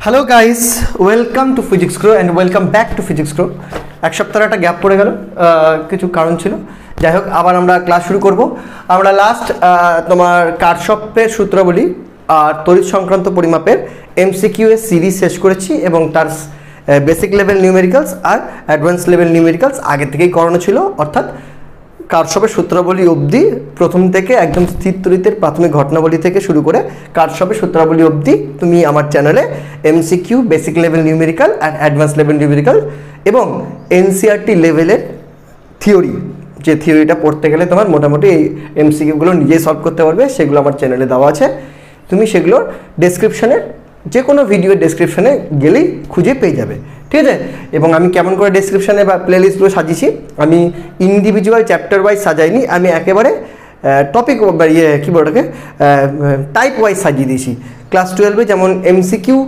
Hello guys, welcome to physics grow and welcome back to physics grow. এক সপ্তাহের একটা gap পড়ে গেল, কিছু কারণ ছিল। যাই হোক, আবার আমরা ক্লাস শুরু করব। আমরা লাস্ট তোমার কারশফের সূত্রাবলী আর তড়িৎ সংক্রান্ত পরিমাপের এমসিকিউ এর সিরিজ শেষ করেছি এবং তার বেসিক লেভেল নিউমেরিক্যালস আর অ্যাডভান্স লেভেল নিউমেরিক্যালস আগে থেকেই করানো ছিল। অর্থাৎ কারশফের সূত্রাবলী অবধি প্রথম থেকে একদম স্থির তড়িতের প্রাথমিক ঘটনাবলী থেকে শুরু করে কারশফের সূত্রাবলী অবধি তুমি আমার চ্যানেলে MCQ, basic level numerical and advance level numerical এবং এনসিইআরটি লেভেলের থিওরি, যে থিওরিটা পড়তে গেলে তোমার মোটামুটি এই এমসিকিউগুলো নিজেই সলভ করতে পারবে, সেগুলো আমার চ্যানেলে দেওয়া আছে। তুমি সেগুলোর ডেসক্রিপশানের যে কোনো ভিডিওর ডেসক্রিপশানে গেলেই খুঁজে পেয়ে যাবে, ঠিক আছে। এবং আমি কেমন করে ডেসক্রিপশানে বা প্লেলিস্টগুলো সাজিয়েছি, আমি ইন্ডিভিজুয়াল চ্যাপ্টার ওয়াইজ সাজাইনি, আমি একেবারে টপিক কী বলে ওটাকে টাইপ ওয়াইজ সাজিয়ে দিয়েছি। ক্লাস 12-এ যেমন এমসিকিউ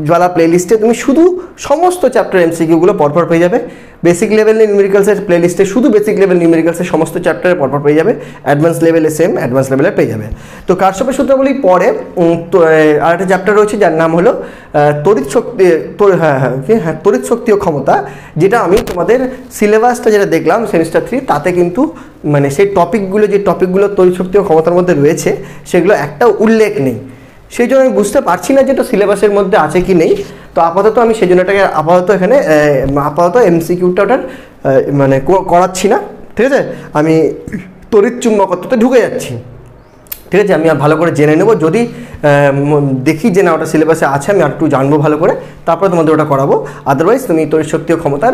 ওয়ালা প্লেলিস্টে তুমি শুধু সমস্ত চ্যাপ্টার এমসিকিউগুলো পরপর পেয়ে যাবে। বেসিক লেভেল নিউমেরিক্যালসের প্লেলিস্টে শুধু বেসিক লেভেল নিউমেরিক্যালসের সমস্ত চ্যাপ্টারে পরপর পেয়ে যাবে। অ্যাডভান্স লেভেলে সেম অ্যাডভান্স লেভেলে পেয়ে যাবে। তো কারশফের সূত্রাবলী পরে আরেকটা চ্যাপ্টার রয়েছে যার নাম হলো তড়িৎ শক্তি ও ক্ষমতা, যেটা আমি তোমাদের সিলেবাসটা যেটা দেখলাম সেমিস্টার 3 তাতে কিন্তু মানে সেই টপিকগুলো, যে টপিকগুলো তড়িৎ শক্তি ও ক্ষমতার মধ্যে রয়েছে সেগুলো একটাও উল্লেখ নেই। সেই জন্য আমি বুঝতে পারছি না যে এটা সিলেবাসের মধ্যে আছে কি নেই। তো আপাতত আমি সেই জন্য এটাকে এখানে এমসিকিউটা ওটার মানে করাচ্ছি না, ঠিক আছে। আমি তড়িৎ চুম্বকত্বতে ঢুকে যাচ্ছি, ঠিক আছে। আমি আর ভালো করে জেনে নেব, যদি দেখি যে না ওটা সিলেবাসে আছে, আমি আর একটু জানবো ভালো করে, তারপরে তোমাদের ওটা করাবো। আদারওয়াইজ তুমি তড়িৎ শক্তি ও ক্ষমতার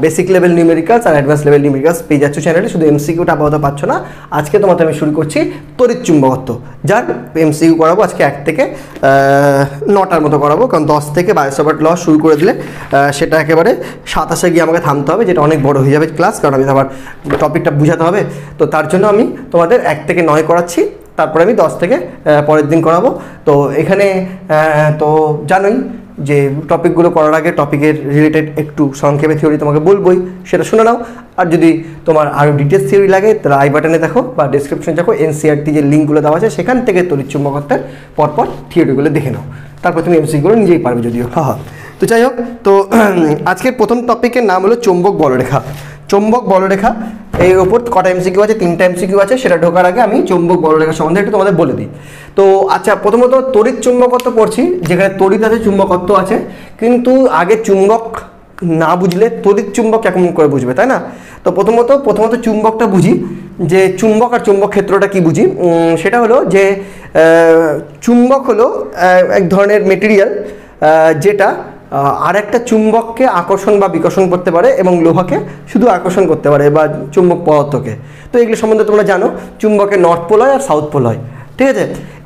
বেসিক লেভেল নিউমেরিক্যালস আর অ্যাডভান্স লেভেল নিউমেরিক্যালস পেয়ে যাচ্ছ চ্যানেলে, শুধু এমসিকিউটা আপাতত পাচ্ছ না। আজকে তোমাদের আমি শুরু করছি তড়িৎ চুম্বকত্ব, যার এমসিকিউ করাবো আজকে 1 থেকে 9টার মতো করাবো, কারণ 10 থেকে বায়োসাভার্ট ল শুরু করে দিলে সেটা একেবারে 27-এ গিয়ে আমাকে থামতে হবে, যেটা অনেক বড় হয়ে যাবে ক্লাস, কারণ আমি আবার টপিকটা বুঝাতে হবে। তো তার জন্য আমি তোমাদের 1 থেকে 9 করাচ্ছি, তারপরে আমি 10 থেকে পরের দিন করাবো। তো এখানে তো জানোই যে টপিকগুলো করার আগে টপিকের রিলেটেড একটু সংক্ষেপে থিওরি তোমাকে বলবোই, সেটা শুনে নাও। আর যদি তোমার আরও ডিটেলস থিওরি লাগে তাহলে আই বাটনে দেখো বা ডিসক্রিপশনে দেখো, এনসিইআরটি যে লিঙ্কগুলো দেওয়া আছে সেখান থেকে তড়িৎ চুম্বকত্বের পরপর থিওরিগুলো দেখে নাও, তারপর তুমি এমসিকিউগুলো নিজেই পারবে যদিও। তো যাই হোক, তো আজকের প্রথম টপিকের নাম হলো চৌম্বক বলরেখা। চৌম্বক বলরেখা এর ওপর কটা এমসিকিউ আছে? 3টা এমসিকিউ আছে। সেটা ঢোকার আগে আমি চৌম্বক বলরেখা সম্বন্ধে একটু তোমাদের বলে দিই। তো আচ্ছা, প্রথমত তড়িৎ চুম্বকত্ব পড়ছি, যেখানে তড়িৎ আছে চুম্বকত্ব আছে, কিন্তু আগে চুম্বক না বুঝলে তড়িৎ চুম্বক কেমন করে বুঝবে, তাই না? তো প্রথমত চুম্বকটা বুঝি, যে চুম্বক আর চুম্বক ক্ষেত্রটা কি বুঝি। সেটা হলো যে চুম্বক হলো এক ধরনের মেটেরিয়াল যেটা আর একটা চুম্বককে আকর্ষণ বা বিকর্ষণ করতে পারে এবং লোহাকে শুধু আকর্ষণ করতে পারে, বা চুম্বক পদার্থকে। তো এগুলো সম্বন্ধে তোমরা জানো, চুম্বকের নর্থ পোল হয় আর সাউথ পোল হয়, ঠিক আছে।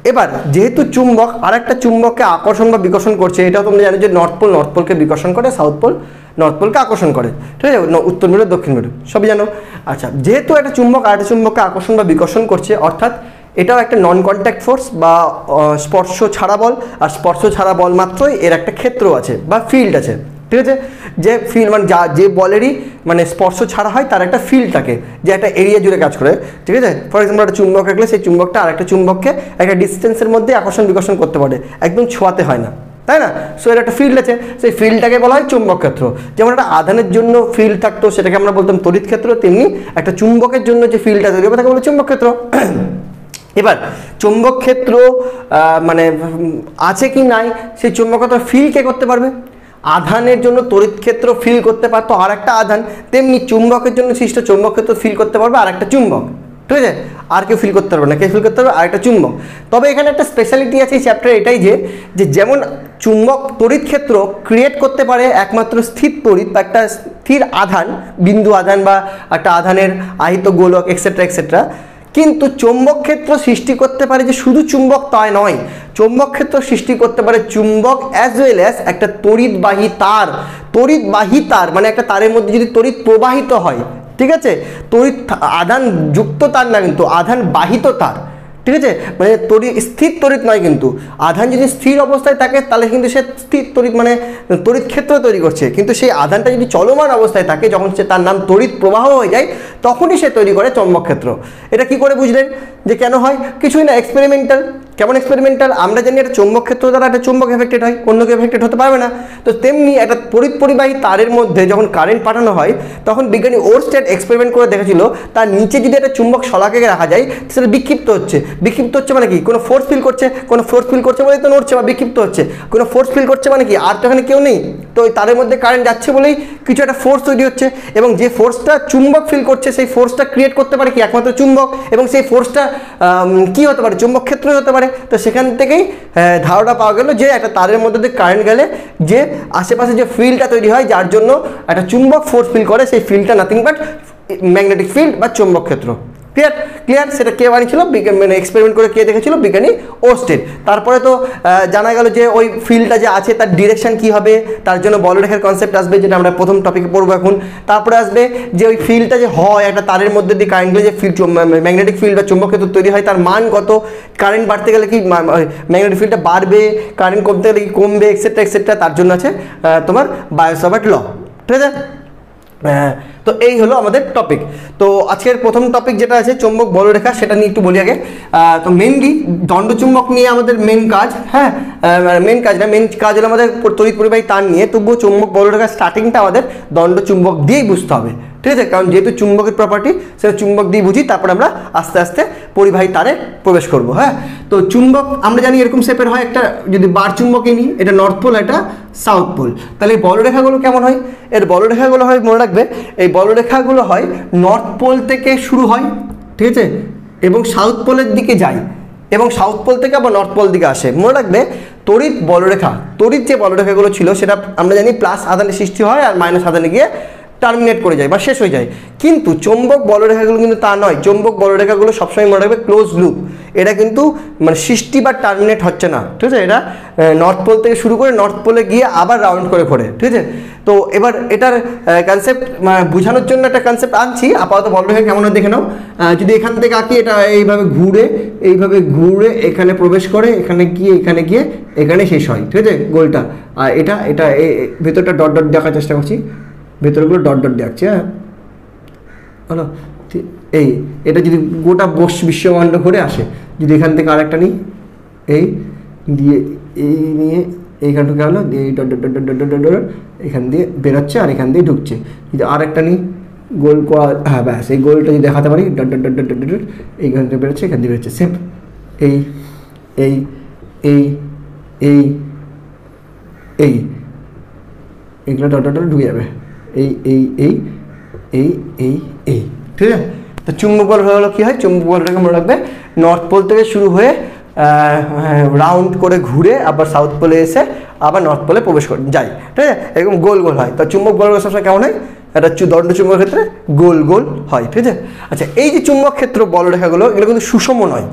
এবার যেহেতু চুম্বক আর একটা চুম্বককে আকর্ষণ বা বিকর্ষণ করছে, এটাও তোমরা জানো যে নর্থ পোলকে বিকর্ষণ করে, সাউথ পোল নর্থ পোলকে আকর্ষণ করে, ঠিক আছে। উত্তর মেরু দক্ষিণ মেরু সবই জানো। আচ্ছা, যেহেতু একটা চুম্বক আর একটা চুম্বককে আকর্ষণ বা বিকর্ষণ করছে, অর্থাৎ এটাও একটা নন কন্ট্যাক্ট ফোর্স বা স্পর্শ ছাড়া বল, আর স্পর্শ ছাড়া বল মাত্রই এর একটা ক্ষেত্র আছে বা ফিল্ড আছে, ঠিক আছে। যে ফিল্ড মানে যে বলেরই মানে স্পর্শ ছাড়া হয় তার একটা ফিল্ড থাকে, যে একটা এরিয়া জুড়ে কাজ করে, ঠিক আছে। ফর এক্সাম্পল একটা চুম্বক রাখলে সেই চুম্বকটা আরেকটা চুম্বককে একটা ডিস্টেন্সের মধ্যে আকর্ষণ বিকর্ষণ করতে পারে, একদম ছোঁয়াতে হয় না, তাই না? সো এর একটা ফিল্ড আছে, সেই ফিল্ডটাকে বলা হয় চুম্বক ক্ষেত্র। যেমন একটা আধানের জন্য ফিল্ড থাকতো, সেটাকে আমরা বলতাম তড়িৎ ক্ষেত্র, তেমনি একটা চুম্বকের জন্য যে ফিল্ডটা তৈরি হবে তাকে বলে চুম্বক ক্ষেত্র। এবার চুম্বক ক্ষেত্র মানে আছে কি নাই, সেই চুম্বকত্ব ফিল কে করতে পারবে? আধানের জন্য তড়িৎ ক্ষেত্র ফিল করতে পারতো আর একটা আধান, তেমনি চুম্বকের জন্য সৃষ্ট চুম্বক ক্ষেত্র ফিল করতে পারবে আর একটা চুম্বক, ঠিক আছে। আর কেউ ফিল করতে পারবে না, কে ফিল করতে পারবে? আর একটা চুম্বক। তবে এখানে একটা স্পেশালিটি আছে এই চ্যাপ্টারে, এটাই যে যেমন চুম্বক তড়িৎ ক্ষেত্র ক্রিয়েট করতে পারে একমাত্র স্থির তড়িৎ বা একটা স্থির আধান, বিন্দু আধান বা একটা আধানের আহিত গোলক এক্সেট্রা এক্সেট্রা, কিন্তু চৌম্বক ক্ষেত্র সৃষ্টি করতে পারে যে শুধু চুম্বক তাই নয়, চৌম্বক ক্ষেত্র সৃষ্টি করতে পারে চুম্বক অ্যাজ ওয়েল অ্যাজ একটা তড়িৎবাহী তার মানে একটা তারের মধ্যে যদি তড়িৎ প্রবাহিত হয়, ঠিক আছে, তড়িৎ আধান যুক্ত তার না, কিন্তু আধান বাহিত তার, ঠিক আছে। মানে স্থির তড়িৎ নয়, কিন্তু আধান যদি স্থির অবস্থায় থাকে তাহলে কিন্তু সে স্থির তড়িৎ মানে তড়িৎ ক্ষেত্র তৈরি করছে, কিন্তু সেই আধানটা যদি চলমান অবস্থায় থাকে, যখন সে তার নাম তড়িৎ প্রবাহ হয়ে যায়, তখনই সে তৈরি করে চৌম্বক ক্ষেত্র। এটা কি করে বুঝলেন যে কেন হয়? কিছুই না, এক্সপেরিমেন্টাল। কেমন এক্সপেরিমেন্টাল? আমরা জানি একটা চৌম্বক ক্ষেত্র দ্বারা একটা চুম্বক এফেক্টেড হয়, অন্য কেউ এফেক্টেড হতে পারবে না। তো তেমনি একটা তড়িৎ পরিবাহী তারের মধ্যে যখন কারেন্ট পাঠানো হয় তখন বিজ্ঞানী ওরস্টেড এক্সপেরিমেন্ট করে দেখেছিল তার নিচে যদি একটা চুম্বক শলাকে রাখা যায় সেটা বিক্ষিপ্ত হচ্ছে। বিক্ষিপ্ত হচ্ছে মানে কি? কোনো ফোর্স ফিল করছে, কোনো ফোর্স ফিল করছে বলেই তো নড়ছে বা বিক্ষিপ্ত হচ্ছে। কোনো ফোর্স ফিল করছে মানে কি? আর তো এখানে কেউ নেই, তো ওই তারের মধ্যে কারেন্ট যাচ্ছে বলেই কিছু একটা ফোর্স তৈরি হচ্ছে, এবং যে ফোর্সটা চুম্বক ফিল করছে সেই ফোর্সটা ক্রিয়েট করতে পারে কি? একমাত্র চুম্বক, এবং সেই ফোর্সটা কি হতে পারে? চুম্বক ক্ষেত্রই হতে পারে। তো সেখান থেকেই ধারণা পাওয়া গেল যে একটা তারের মধ্যে দিয়ে কারেন্ট গেলে যে আশেপাশে যে ফিল্ডটা তৈরি হয় যার জন্য একটা চুম্বক ফোর্স ফিল করে, সেই ফিল্ডটা নাথিং বাট ম্যাগনেটিক ফিল্ড বা চুম্বক ক্ষেত্র। ক্লিয়ার? ক্লিয়ার? সেটা কে বানিয়েছিল? মানে এক্সপেরিমেন্ট করে কে দেখেছিল? বিজ্ঞানী ওরস্টেড। তারপরে তো জানা গেল যে ওই ফিল্ডটা যে আছে তার ডিরেকশন কি হবে, তার জন্য বলরেখার কনসেপ্ট আসবে, যেটা আমরা প্রথম টপিকে পড়বো এখন। তারপরে আসবে যে ওই ফিল্ডটা যে হয় একটা তারের মধ্যে দিয়ে কারেন্ট গেলে যে ফিল্ড ম্যাগনেটিক ফিল্ড বা চুম্বক ক্ষেত্র তৈরি হয় তার মান কত, কারেন্ট বাড়তে গেলে কি ম্যাগনেটিক ফিল্ডটা বাড়বে, কারেন্ট কমতে গেলে কি কমবে, এক্সেট্রা এক্সেট্রা। তার জন্য আছে তোমার বায়োসাভার্ট ল। ঠিক আছে? তো এই হলো আমাদের টপিক। তো আজকের প্রথম টপিক যেটা আছে চৌম্বক বলরেখা, সেটা নিয়ে একটু বলি আগে। তো মেনলি দণ্ডচুম্বক নিয়ে আমাদের মেন কাজ, হ্যাঁ মেন কাজ না, মেন কাজ হলো আমাদের তড়িৎ পরিবাহী তার নিয়ে। তবুও চৌম্বক বলরেখার স্টার্টিংটা আমাদের দণ্ডচুম্বক দিয়েই বুঝতে হবে। ঠিক আছে? কারণ যেহেতু চুম্বকের প্রপার্টি সেটা চুম্বক দিয়ে বুঝি, তারপরে আমরা আস্তে আস্তে পরিবাহী তারে প্রবেশ করব। হ্যাঁ, তো চুম্বক আমরা জানি এরকম শেপের হয়, একটা যদি বার চুম্বকে নিই, এটা নর্থ পোল, এটা সাউথ পোল। তাহলে এই বলরেখাগুলো কেমন হয়? এর বলরেখাগুলো হয়, মনে রাখবে এই বলরেখাগুলো হয় নর্থ পোল থেকে শুরু হয়, ঠিক আছে, এবং সাউথ পোলের দিকে যায়, এবং সাউথ পোল থেকে আবার নর্থ পোল দিকে আসে। মনে রাখবে তড়িৎ বলরেখা, তড়িৎ যে বলরেখাগুলো ছিল সেটা আমরা জানি প্লাস আধানে সৃষ্টি হয় আর মাইনাস আধানে গিয়ে টার্মিনেট করে যায় বা শেষ হয়ে যায়। কিন্তু চৌম্বক বলরেখাগুলো কিন্তু তা নয়। চৌম্বক বলরেখাগুলো সবসময় মনে রাখবে ক্লোজ লুপ। এটা কিন্তু মানে সৃষ্টি বা টার্মিনেট হচ্ছে না, ঠিক আছে? এটা নর্থ পোল থেকে শুরু করে নর্থ পোলে গিয়ে আবার রাউন্ড করে ঘোরে, ঠিক আছে? তো এবার এটার কনসেপ্ট বোঝানোর জন্য একটা কনসেপ্ট আনছি। আপাতত বলরেখা কেমন হয় দেখে নাও। যদি এখান থেকে আঁকি, এটা এইভাবে ঘুরে এখানে প্রবেশ করে, এখানে গিয়ে এখানে শেষ হয়, ঠিক আছে গোলটা। আর এটা ভেতরটা ডট ডট দেখার চেষ্টা করছি, ভেতরগুলো ডট ডট দেখছে। হ্যাঁ, হলো এই এটা যদি গোটা বিশ্বব্রহ্মাণ্ড ঘুরে আসে, যদি এখান থেকে আরেকটা নিই, এই দিয়ে এই নিয়ে এইখানটুকু হলো, দিয়ে এই dot dot dot dot dot dot এখান দিয়ে বেরোচ্ছে আর এখান দিয়ে ঢুকছে। যদি আরেকটা নিই গোল করা, হ্যাঁ ব্যাস এই গোলটা যদি দেখাতে পারি, dot dot dot dot dot dot এইখান থেকে বেরোচ্ছে, এখান দিয়ে বেরোচ্ছে। সেম এই এই এই এই এই এইগুলো ডট ডট ডট ঢুকে যাবে, এই এই এই এই এই এই, ঠিক আছে? তো চুম্বক বলরেখা হলো কী হয়? চুম্বক বলরেখা মনে রাখবে নর্থ পোল থেকে শুরু হয়ে রাউন্ড করে ঘুরে আবার সাউথ পোলে এসে আবার নর্থ পোলে প্রবেশ করে যায়, ঠিক আছে? এরকম গোল গোল হয়। তো চুম্বক বলরেখা সবসময় কেমন হয়? একটা দণ্ড চুম্বক ক্ষেত্রে গোল গোল হয়, ঠিক আছে? আচ্ছা, এই যে চুম্বক ক্ষেত্র বলরেখাগুলো, এগুলো কিন্তু সুষম নয়,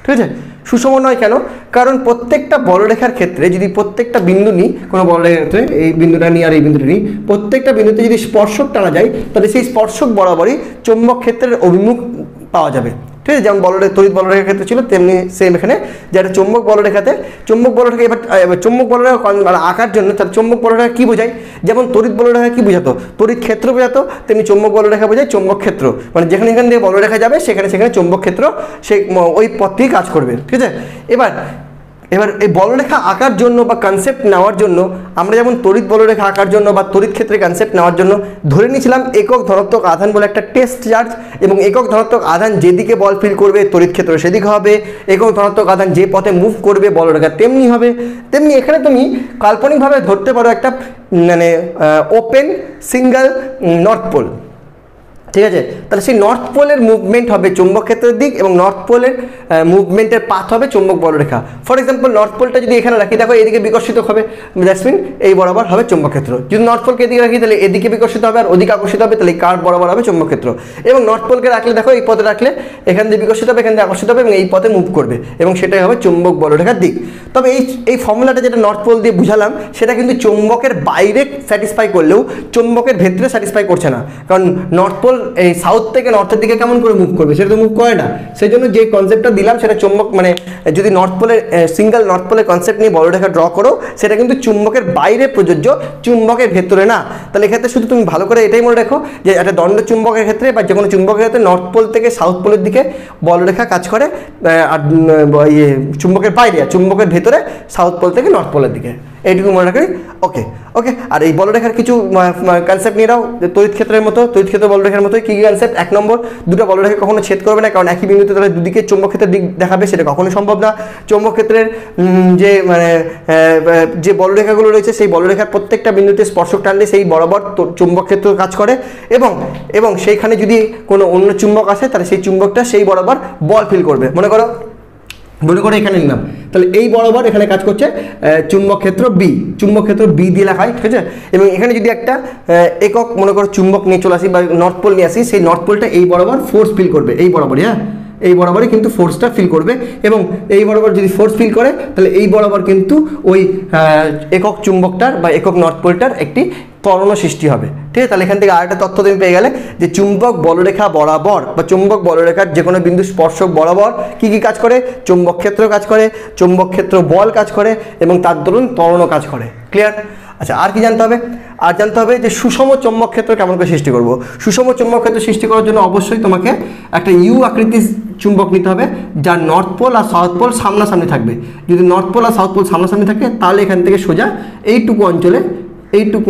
ঠিক আছে? সুষম নয় কেন? কারণ প্রত্যেকটা বলরেখার ক্ষেত্রে যদি প্রত্যেকটা বিন্দু নিই, কোনো বলরেখার ক্ষেত্রে এই বিন্দুটা নিই আর এই বিন্দুটা নিই, প্রত্যেকটা বিন্দুতে যদি স্পর্শক টানা যায় তাহলে সেই স্পর্শক বরাবরই চৌম্বক ক্ষেত্রের অভিমুখ পাওয়া যাবে, ঠিক আছে? যেমন তড়িৎ বলরেখার ক্ষেত্রে ছিল তেমনি সেম এখানে, যে একটা চৌম্বক বলরেখাতে চৌম্বক বলরেখা, এবার চৌম্বক বলরেখা আঁকার জন্য তার চৌম্বক বলরেখা কী বোঝায়? যেমন তড়িৎ বলরেখা কী বোঝাতো? তড়িৎ ক্ষেত্র বোঝাতো, তেমনি চৌম্বক বলরেখা বোঝায় চৌম্বক ক্ষেত্র। মানে যেখানে এখান দিয়ে বলরেখা যাবে সেখানে চৌম্বক ক্ষেত্র সে ওই পথেই কাজ করবে, ঠিক আছে? এবার এই বলরেখা আঁকার জন্য বা কনসেপ্ট নেওয়ার জন্য আমরা যেমন তড়িৎ বলরেখা আঁকার জন্য বা তড়িৎ ক্ষেত্রে কনসেপ্ট নেওয়ার জন্য ধরে নিয়েছিলাম একক ধনাত্মক আধান বলে একটা টেস্ট চার্জ, এবং একক ধনাত্মক আধান যেদিকে বল ফিল করবে তড়িৎ ক্ষেত্র সেদিকে হবে, একক ধনাত্মক আধান যে পথে মুভ করবে বলরেখা তেমনি হবে। তেমনি এখানে তুমি কাল্পনিকভাবে ধরতে পারো একটা মানে ওপেন সিঙ্গেল নর্থ পোল, ঠিক আছে? তাহলে সেই নর্থ পোলের মুভমেন্ট হবে চৌম্বক ক্ষেত্রের দিক, এবং নর্থ পোলের মুভমেন্টের পাথ হবে চৌম্বক বলরেখা। ফর এক্সাম্পল নর্থ পোলটা যদি এখানে রাখি, দেখো এদিকে বিকর্ষিত হবে, দ্যাটস মিন এই বরাবর হবে চৌম্বক ক্ষেত্র। যদি নর্থ পোলকে এদিকে রাখি তাহলে এদিকে বিকর্ষিত হবে আর ওদিকে আকর্ষিত হবে, তাহলে এই কার্ভ বরাবর হবে চৌম্বক ক্ষেত্র। এবং নর্থ পোলকে রাখলে দেখো এই পথে রাখলে এখান দিয়ে বিকর্ষিত হবে, এখান দিয়ে আকর্ষিত হবে, এবং এই পথে মুভ করবে, এবং সেটাই হবে চৌম্বক বলরেখার দিক। তবে এই ফর্মুলাটা যেটা নর্থ পোল দিয়ে বুঝালাম সেটা কিন্তু চৌম্বকের বাইরে স্যাটিসফাই করলেও চৌম্বকের ভেতরে স্যাটিসফাই করছে না, কারণ নর্থ পোল এই সাউথ থেকে নর্থের দিকে কেমন করে মুভ করবে, সেটা তো মুভ করে না। সেই জন্য যে কনসেপ্টটা দিলাম সেটা চুম্বক, মানে যদি নর্থ পোলের সিঙ্গেল নর্থ পোলের কনসেপ্ট নিয়ে বলরেখা ড্র করো, সেটা কিন্তু চুম্বকের বাইরে প্রযোজ্য, চুম্বকের ভেতরে না। তাহলে এক্ষেত্রে শুধু তুমি ভালো করে এটাই মনে রাখো যে একটা দণ্ড চুম্বকের ক্ষেত্রে বা যে কোনো চুম্বকের ক্ষেত্রে নর্থ পোল থেকে সাউথ পোলের দিকে বলরেখা কাজ করে, আর চুম্বকের বাইরে, চুম্বকের ভেতরে সাউথ পোল থেকে নর্থ পোলের দিকে, এইটুকু মনে রাখি। ওকে ওকে। আর এই বলরেখার কিছু কনসেপ্ট নিয়ে নাও, তড়িৎ ক্ষেত্রের মতো, তড়িৎ ক্ষেত্র বলরেখার মতো কী কী কনসেপ্ট। 1 নম্বর, দুটো বলরেখা কখনো ছেদ করবে না, কারণ একই বিন্দুতে তাহলে দুদিকে চুম্বক ক্ষেত্রের দিক দেখাবে, সেটা কখনো সম্ভব না। চুম্বক ক্ষেত্রের যে মানে যে বলরেখাগুলো রয়েছে সেই বলরেখার প্রত্যেকটা বিন্দুতে স্পর্শক টানলে সেই বরাবর চুম্বক ক্ষেত্র কাজ করে, এবং সেইখানে যদি কোনো অন্য চুম্বক আসে তাহলে সেই চুম্বকটা সেই বরাবর বল ফিল করবে। মনে করো এখানে নিলাম, তাহলে এই বরাবর এখানে কাজ করছে চুম্বক ক্ষেত্র বি, চুম্বক ক্ষেত্র বি দিয়ে লেখা হয়, ঠিক আছে। এবং এখানে যদি একটা একক মনে করো চুম্বক নিয়ে চলে আসি বা নর্থ পোল নিয়ে আসি, সেই নর্থ পোলটা এই বরাবর ফোর্স ফিল করবে, এই বরাবরই, হ্যাঁ এই বরাবরই কিন্তু ফোর্সটা ফিল করবে, এবং এই বরাবর যদি ফোর্স ফিল করে তাহলে এই বরাবর কিন্তু ওই একক চুম্বকটার বা একক নর্থ পোলটার একটি ত্বরণ সৃষ্টি হবে, ঠিক আছে। তাহলে এখান থেকে আরেকটা তথ্য তুমি পেয়ে গেলে যে চুম্বক বলরেখা বরাবর বা চুম্বক বলরেখার যে কোনো বিন্দু স্পর্শক বরাবর কী কী কাজ করে, চুম্বক ক্ষেত্র কাজ করে, চুম্বক ক্ষেত্র বল কাজ করে, এবং তার দরুন ত্বরণও কাজ করে। ক্লিয়ার? আচ্ছা, আর কি জানতে হবে? আর জানতে হবে যে সুষম চুম্বক ক্ষেত্র কেমন করে সৃষ্টি করব। সুষম চুম্বক ক্ষেত্র সৃষ্টি করার জন্য অবশ্যই তোমাকে একটা ইউ আকৃতির চুম্বক নিতে হবে, যার নর্থ পোল আর সাউথ পোল সামনাসামনি থাকবে। যদি নর্থ পোল আর সাউথ পোল সামনাসামনি থাকে তাহলে এখান থেকে সোজা এইটুকু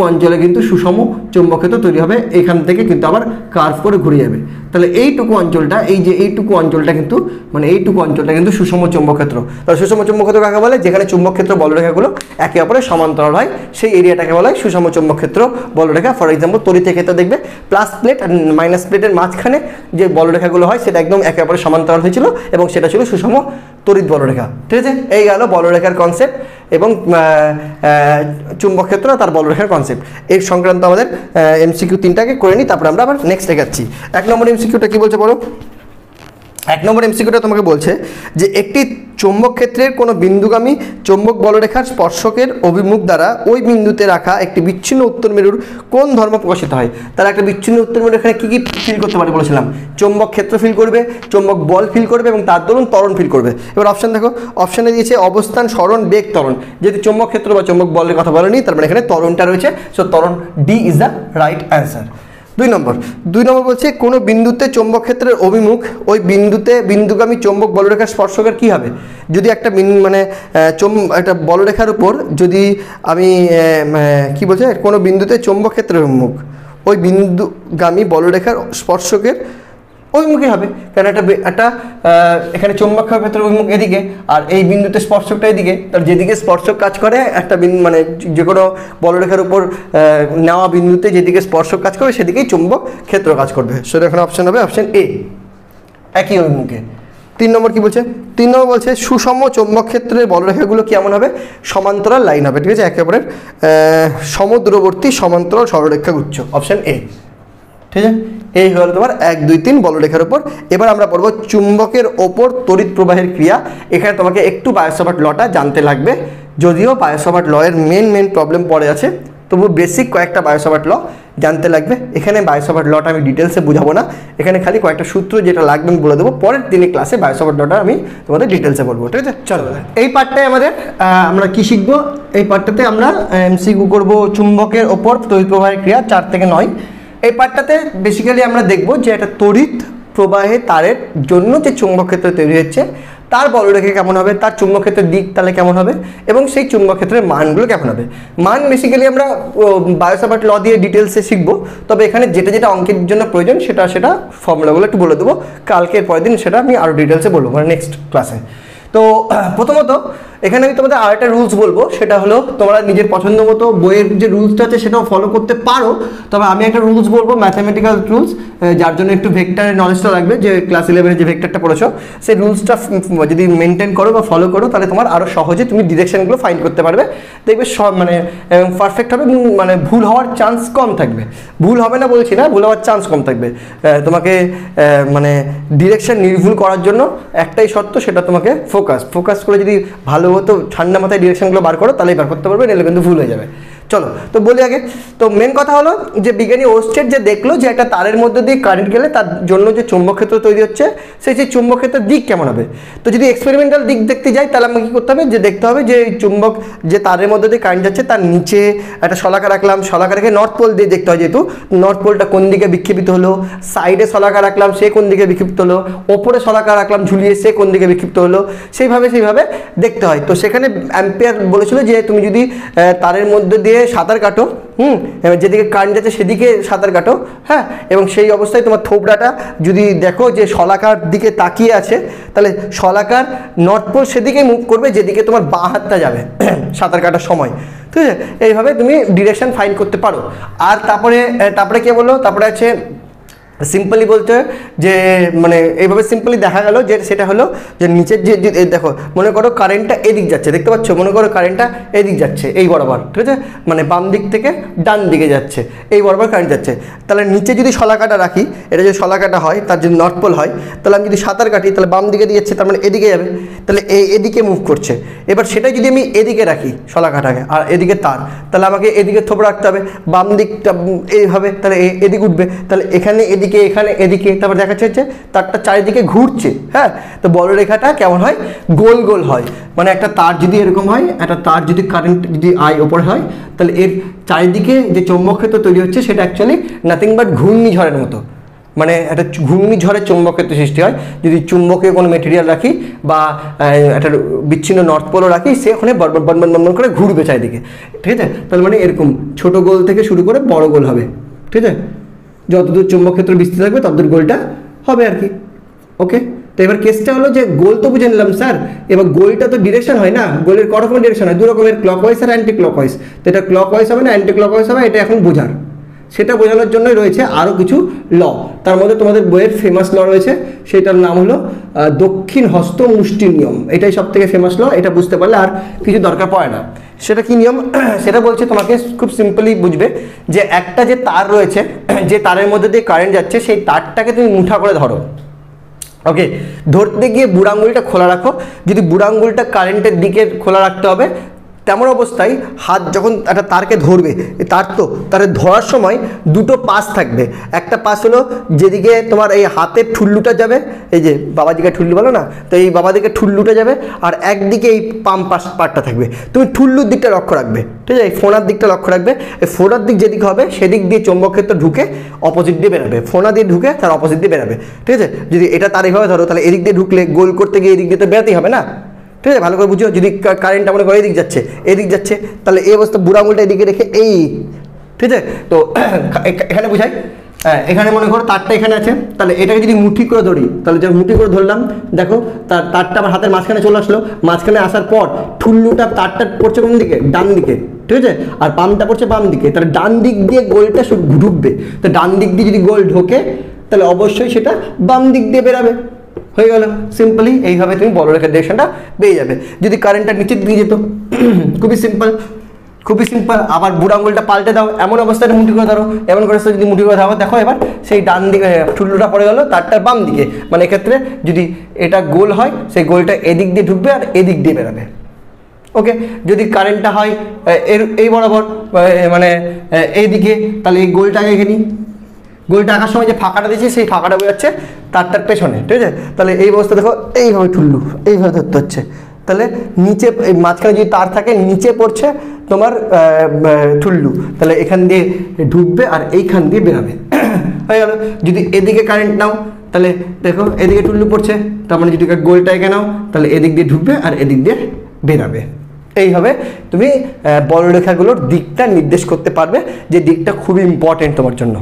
অঞ্চলে কিন্তু সুষম চুম্বক ক্ষেত্র তৈরি হবে, এখান থেকে কিন্তু আবার কার্ভ করে ঘুরে যাবে। তাহলে এইটুকু অঞ্চলটা, এই যে এইটুকু অঞ্চলটা কিন্তু মানে এইটুকু অঞ্চলটা কিন্তু সুষম চুম্বক ক্ষেত্র। তাহলে সুষম চুম্বক ক্ষেত্র কাকে বলে? যেখানে চুম্বক ক্ষেত্র বলরেখাগুলো একে অপরের সমান্তরাল হয়, সেই এরিয়াটাকে বলা হয় সুষম চুম্বক ক্ষেত্র বলরেখা। ফর এক্সাম্পল তড়িতের ক্ষেত্রে দেখবে প্লাস প্লেট আর মাইনাস প্লেটের মাঝখানে যে বলরেখাগুলো হয় সেটা একদম একে অপরের সমান্তরাল হয়েছিল, এবং সেটা ছিল সুষম তড়িৎ বলরেখা, ঠিক আছে। এই গেল বলরেখার কনসেপ্ট এবং চুম্বক ক্ষেত্র তার বলরেখার কনসেপ্ট। এর সংক্রান্ত আমাদের এমসিকিউ 3টাকে করে নিই, তারপরে আমরা আবার নেক্সট এগাচ্ছি। 1 নম্বর এমসিকিউটা কি বলছে বলো? 1 নম্বর এমসিকিউটা তোমাকে বলছে যে একটি চৌম্বক ক্ষেত্রের কোনো বিন্দুগামী চৌম্বক বলরেখার স্পর্শকের অভিমুখ দ্বারা ওই বিন্দুতে রাখা একটি বিচ্ছিন্ন উত্তর মেরুর কোন ধর্ম প্রকাশিত হয়। তারা একটা বিচ্ছিন্ন উত্তর মেরু এখানে কী কী ফিল করতে পারে বলেছিলাম? চৌম্বক ক্ষেত্র ফিল করবে, চৌম্বক বল ফিল করবে, এবং তার দরুন ত্বরণ ফিল করবে। এবার অপশান দেখো, অপশানে দিয়েছে অবস্থান, সরণ, বেগ, ত্বরণ। যেহেতু চৌম্বক ক্ষেত্র বা চৌম্বক বলের কথা বলেনি, তার মানে এখানে ত্বরণটা রয়েছে, সো ত্বরণ D is the right answer. 2 নম্বর বলছে কোনো বিন্দুতে চৌম্বক ক্ষেত্রের অভিমুখ ওই বিন্দুতে বিন্দুগামী চৌম্বক বলরেখার স্পর্শকের কী হবে। যদি একটা মানে একটা বলরেখার উপর যদি আমি কি বলছে, কোনো বিন্দুতে চৌম্বক ক্ষেত্রের অভিমুখ ওই বিন্দুগামী বলরেখার স্পর্শকের অভিমুখী হবে, কারণ একটা এখানে চৌম্বক ক্ষেত্রের অভিমুখ এদিকে আর এই বিন্দুতে স্পর্শকটা এদিকে, তার যেদিকে স্পর্শক কাজ করে একটা মানে যে কোনো বলরেখার উপর নেওয়া বিন্দুতে যেদিকে স্পর্শক কাজ করবে সেদিকেই চৌম্বক ক্ষেত্র কাজ করবে। সেটা এখানে অপশান হবে অপশান এ, একই অভিমুখে। 3 নম্বর কি বলছে? 3 নম্বর বলছে সুষম চৌম্বক ক্ষেত্রের বলরেখাগুলো কেমন হবে? সমান্তরাল লাইন হবে, ঠিক আছে, একেবারে সমদূরবর্তী সমান্তরাল সরলরেখা গুচ্ছ, অপশান এ, ঠিক আছে। এই হলো তোমার 1, 2, 3 বলরেখার উপর। এবার আমরা পড়বো চুম্বকের ওপর তড়িৎ প্রবাহের ক্রিয়া। এখানে তোমাকে একটু বায়োসাভার্ট লটা জানতে লাগবে, যদিও বায়োসাভার্ট ল এর মেন প্রবলেম পড়ে আছে, তবু বেসিক কয়েকটা বায়োসাভার্ট ল জানতে লাগবে। এখানে বায়োসাভার্ট লটা আমি ডিটেলসে বোঝাবো না, এখানে খালি কয়েকটা সূত্র যেটা লাগবে আমি বলে দেবো, পরের দিনে ক্লাসে বায়োসাভার্ট লটা আমি তোমাদের ডিটেলসে বলবো, ঠিক আছে। চলো, এই পার্টটায় আমাদের আমরা কি শিখবো? এই পার্টটাতে আমরা এমসিকিউ করবো চুম্বকের ওপর তড়িৎ প্রবাহের ক্রিয়া 4 থেকে 9। এই পার্টটাতে বেসিক্যালি আমরা দেখব যে একটা তড়িৎ প্রবাহে তারের জন্য যে চুম্বক ক্ষেত্র তৈরি হচ্ছে তার বলরেখা কেমন হবে, তার চুম্বক ক্ষেত্রের দিক তাহলে কেমন হবে, এবং সেই চুম্বক ক্ষেত্রের মানগুলো কেমন হবে। মান বেসিক্যালি আমরা বায়োসাভার্ট ল দিয়ে ডিটেলসে শিখবো, তবে এখানে যেটা অঙ্কের জন্য প্রয়োজন সেটা ফর্মুলাগুলো একটু বলে দেবো, কালকের পরের দিন সেটা আমি আরও ডিটেলসে বলবো, মানে নেক্সট ক্লাসে। তো প্রথমত এখানে আমি তোমাদের আরেকটা রুলস বলবো, সেটা হলো তোমরা নিজের পছন্দ মতো বইয়ের যে রুলসটা আছে সেটাও ফলো করতে পারো, তবে আমি একটা রুলস বলবো ম্যাথামেটিক্যাল রুলস, যার জন্য একটু ভেক্টরের নলেজটা লাগবে, যে ক্লাস 11 যে ভেক্টরটা পড়েছো সেই রুলসটা যদি মেনটেন করো বা ফলো করো তাহলে তোমার আরও সহজে তুমি ডিরেকশনগুলো ফাইন্ড করতে পারবে, দেখবে সব মানে পারফেক্ট হবে, মানে ভুল হওয়ার চান্স কম থাকবে। ভুল হবে না বলছি না, ভুল হওয়ার চান্স কম থাকবে। তোমাকে মানে ডিরেকশন নির্ভুল করার জন্য একটাই শর্ত, সেটা তোমাকে ফোকাস করে যদি ভালো হতো ঠান্ডা মাথায় ডিরেকশনগুলো বার করো তাহলেই বার করতে পারবে, নাহলে কিন্তু ভুল হয়ে যাবে। চলো তো বলি আগে। তো মেন কথা হলো যে বিজ্ঞানী ওস্টেড যে দেখলো যে একটা তারের মধ্যে দিয়ে কারেন্ট গেলে তার জন্য যে চুম্বক ক্ষেত্র তৈরি হচ্ছে সেই চুম্বক ক্ষেত্রের দিক কেমন হবে। তো যদি এক্সপেরিমেন্টাল দিক দেখতে যাই তাহলে আমাকে কী করতে হবে, যে দেখতে হবে যে চুম্বক যে তারের মধ্যে দিয়ে কারেন্ট যাচ্ছে তার নিচে একটা শলাকা রাখলাম, শলাকা রেখে নর্থ পোল দিয়ে দেখতে হয় যেহেতু নর্থ পোলটা কোন দিকে বিক্ষেপিত হলো, সাইডে শলাকা রাখলাম সে কোন দিকে বিক্ষিপ্ত হলো, ওপরে শলাকা রাখলাম ঝুলিয়ে সে কোন দিকে বিক্ষিপ্ত হলো, সেইভাবে দেখতে হয়। তো সেখানে অ্যাম্পিয়ার বলেছিল যে তুমি যদি তারের মধ্যে দিয়ে সাঁতার কাটো, এবার যেদিকে কারেন্ট যাচ্ছে সেদিকে সাঁতার কাটো, হ্যাঁ, এবং সেই অবস্থায় তোমার থোবড়াটা যদি দেখো যে শলাকার দিকে তাকিয়ে আছে তাহলে শলাকার নর্থ পোল সেদিকে মুভ করবে যেদিকে তোমার বাঁ হাতটা যাবে সাঁতার কাটার সময়, ঠিক আছে। এইভাবে তুমি ডিরেকশন ফাইন্ড করতে পারো। আর তারপরে কে বললো, তারপরে আছে সিম্পলি বলতে যে মানে এইভাবে সিম্পলি দেখা গেল যে সেটা হলো যে নিচের যে দেখো মনে করো কারেন্টটা এদিক যাচ্ছে, দেখতে পাচ্ছ, মনে করো কারেন্টটা এদিক যাচ্ছে এই বরাবর, ঠিক আছে, মানে বাম দিক থেকে ডান দিকে যাচ্ছে এই বরাবর কারেন্ট যাচ্ছে। তাহলে নিচে যদি শলাকাটা রাখি, এটা যদি শলাকাটা হয় তার যদি নর্থ পোল হয়, তাহলে আমি যদি সাঁতার কাটি তাহলে বাম দিকে দিয়ে যাচ্ছে, তার মানে এদিকে যাবে, তাহলে এদিকে মুভ করছে। এবার সেটাই যদি আমি এদিকে রাখি শলাকাটাকে আর এদিকে তার, তাহলে আমাকে এদিকে থোপ রাখতে হবে, বাম দিকটা এইভাবে, তাহলে এদিক উঠবে, তাহলে এখানে এদিকে এখানে এদিকে, তারপর দেখা যাচ্ছে তারটা চারিদিকে ঘুরছে, হ্যাঁ। তো বলরেখাটা কেমন হয়, গোল গোল হয়, মানে একটা তার যদি এরকম হয়, একটা তার যদি কারেন্ট যদি আই ওপরে হয় তাহলে এর চারিদিকে যে চৌম্বক ক্ষেত্র তৈরি হচ্ছে সেটা অ্যাকচুয়ালি নাথিং বাট ঘূর্ণিঝড়ের মতো, মানে একটা ঘূর্ণিঝড়ের চৌম্বক ক্ষেত্র সৃষ্টি হয় যদি চুম্বকে কোনো মেটেরিয়াল রাখি বা একটা বিচ্ছিন্ন নর্থ পোলও রাখি, সে ওখানে বনবন করে ঘুরবে চারিদিকে, ঠিক আছে। তাহলে মানে এরকম ছোট গোল থেকে শুরু করে বড় গোল হবে, ঠিক আছে, যতদূর চুম্বক ক্ষেত্র বিস্তৃত থাকবে ততদূর গোলটা হবে আর কি। ওকে, তো এবার কেসটা হলো যে গোল তো বুঝে নিলাম স্যার, এবার গোলটা তো ডিরেকশন হয় না, গোলের ক রকমের ডিরেকশন হয়, দু রকমের, ক্লকওয়াইজ আর অ্যান্টি ক্লকওয়াইজ। তো এটা ক্লকওয়াইজ হবে না অ্যান্টি ক্লকওয়াইজ হবে, এটা এখন বোঝার, সেটা বোঝানোর জন্যই রয়েছে আরও কিছু ল। তার মধ্যে তোমাদের বইয়ের ফেমাস ল রয়েছে, সেটার নাম হলো দক্ষিণ হস্ত মুষ্টি নিয়ম, এটাই সব থেকে ফেমাস ল। এটা বুঝতে পারলে আর কিছু দরকার পড়ে না। সেটা কি নিয়ম, সেটা বলছে তোমাকে খুব সিম্পলি বুঝবে যে একটা যে তার রয়েছে, যে তারের মধ্যে দিয়ে কারেন্ট যাচ্ছে সেই তারটাকে তুমি মুঠা করে ধরো, ওকে, ধরতে গিয়ে বুড়ো আঙুলটা খোলা রাখো। যদি বুড়ো আঙুলটা কারেন্টের দিকে খোলা রাখতে হবে, তেমন অবস্থায় হাত যখন একটা তারকে ধরবে, তারে ধরার সময় দুটো পাশ থাকবে। একটা পাশ হলো যেদিকে তোমার এই হাতের ঠুল্লুটা যাবে, এই যে বাবাদিকে ঠুল্লু বলো না, তো এই বাবাদিকে ঠুল্লুটা যাবে, আর একদিকে এই পার্টটা থাকবে। তুমি ঠুল্লুর দিকটা লক্ষ্য রাখবে, ঠিক আছে, এই ফোনার দিকটা লক্ষ্য রাখবে। এই ফোনার দিক যেদিকে হবে সেদিক দিয়ে চৌম্বক ক্ষেত্র ঢুকে অপোজিট দিয়ে বেরাবে, ফোনা দিয়ে ঢুকে তার অপোজিট দিয়ে বেরাবে, ঠিক আছে। যদি এটা তার এইভাবে ধরো তাহলে এদিক দিয়ে ঢুকলে গোল করতে গিয়ে এদিক দিয়ে তো বেরাতেই হবে না, ঠিক আছে, ভালো করে বুঝো। যদি কারেন্টটা মনে করো এদিক যাচ্ছে তাহলে এই অবস্থা বুড়ো আঙুলটা এদিকে রেখে এই, ঠিক আছে। তো এখানে বুঝাই, এখানে মনে করো তারটা এখানে আছে, তাহলে এটাকে যদি মুঠি করে ধরি, তাহলে যখন মুঠি করে ধরলাম দেখো তারটা আমার হাতের মাঝখানে চলে আসলো, মাঝখানে আসার পর ঠুল্লুটা তারটা পড়ছে কোন দিকে, ডান দিকে, ঠিক আছে, আর পামটা পড়ছে বাম দিকে, তাহলে ডান দিক দিয়ে গোলটা ঢুকবে। তো ডান দিক দিয়ে যদি গোল ঢোকে তাহলে অবশ্যই সেটা বাম দিক দিয়ে বেরাবে, হয়ে গেল। সিম্পলি এইভাবে তুমি বলরেখার ডিরেকশনটা পেয়ে যাবে। যদি কারেন্টটা নিচের দিকে যেত, খুবই সিম্পল। আবার বুড়ো আঙুলটা পাল্টে দাও, এমন অবস্থায় মুঠি করে ধরো, এমন করে যদি মুঠি করে ধরো, দেখো এবার সেই ডান দিকে ঠুল্লুটা পড়ে গেল তারটার বাম দিকে, মানে এক্ষেত্রে যদি এটা গোল হয় সেই গোলটা এদিক দিয়ে ঢুকবে আর এদিক দিয়ে বেরাবে। ওকে, যদি কারেন্টটা হয় এই বরাবর মানে এইদিকে, তাহলে এই গোলটাকে এখানে গোলটা আঁকার সময় যে ফাঁকাটা দিয়েছে সেই ফাঁকাটা বোঝাচ্ছে তারটার পেছনে, ঠিক আছে। তাহলে এই অবস্থা দেখো এইভাবে ঠুল্লু এইভাবে ধরতে হচ্ছে, তাহলে নিচে মাঝখানে যদি তার থাকে নিচে পড়ছে তোমার ঠুল্লু, তাহলে এখান দিয়ে ঢুকবে আর এইখান দিয়ে বেরাবে, হয়ে গেল। যদি এদিকে কারেন্ট নাও তাহলে দেখো এদিকে ঠুল্লু পড়ছে, তার মানে যদি গোলটা এঁকে নাও তাহলে এদিক দিয়ে ঢুকবে আর এদিক দিয়ে বেরাবে। এইভাবে তুমি বলরেখাগুলোর দিকটা নির্দেশ করতে পারবে, যে দিকটা খুবই ইম্পর্টেন্ট তোমার জন্য।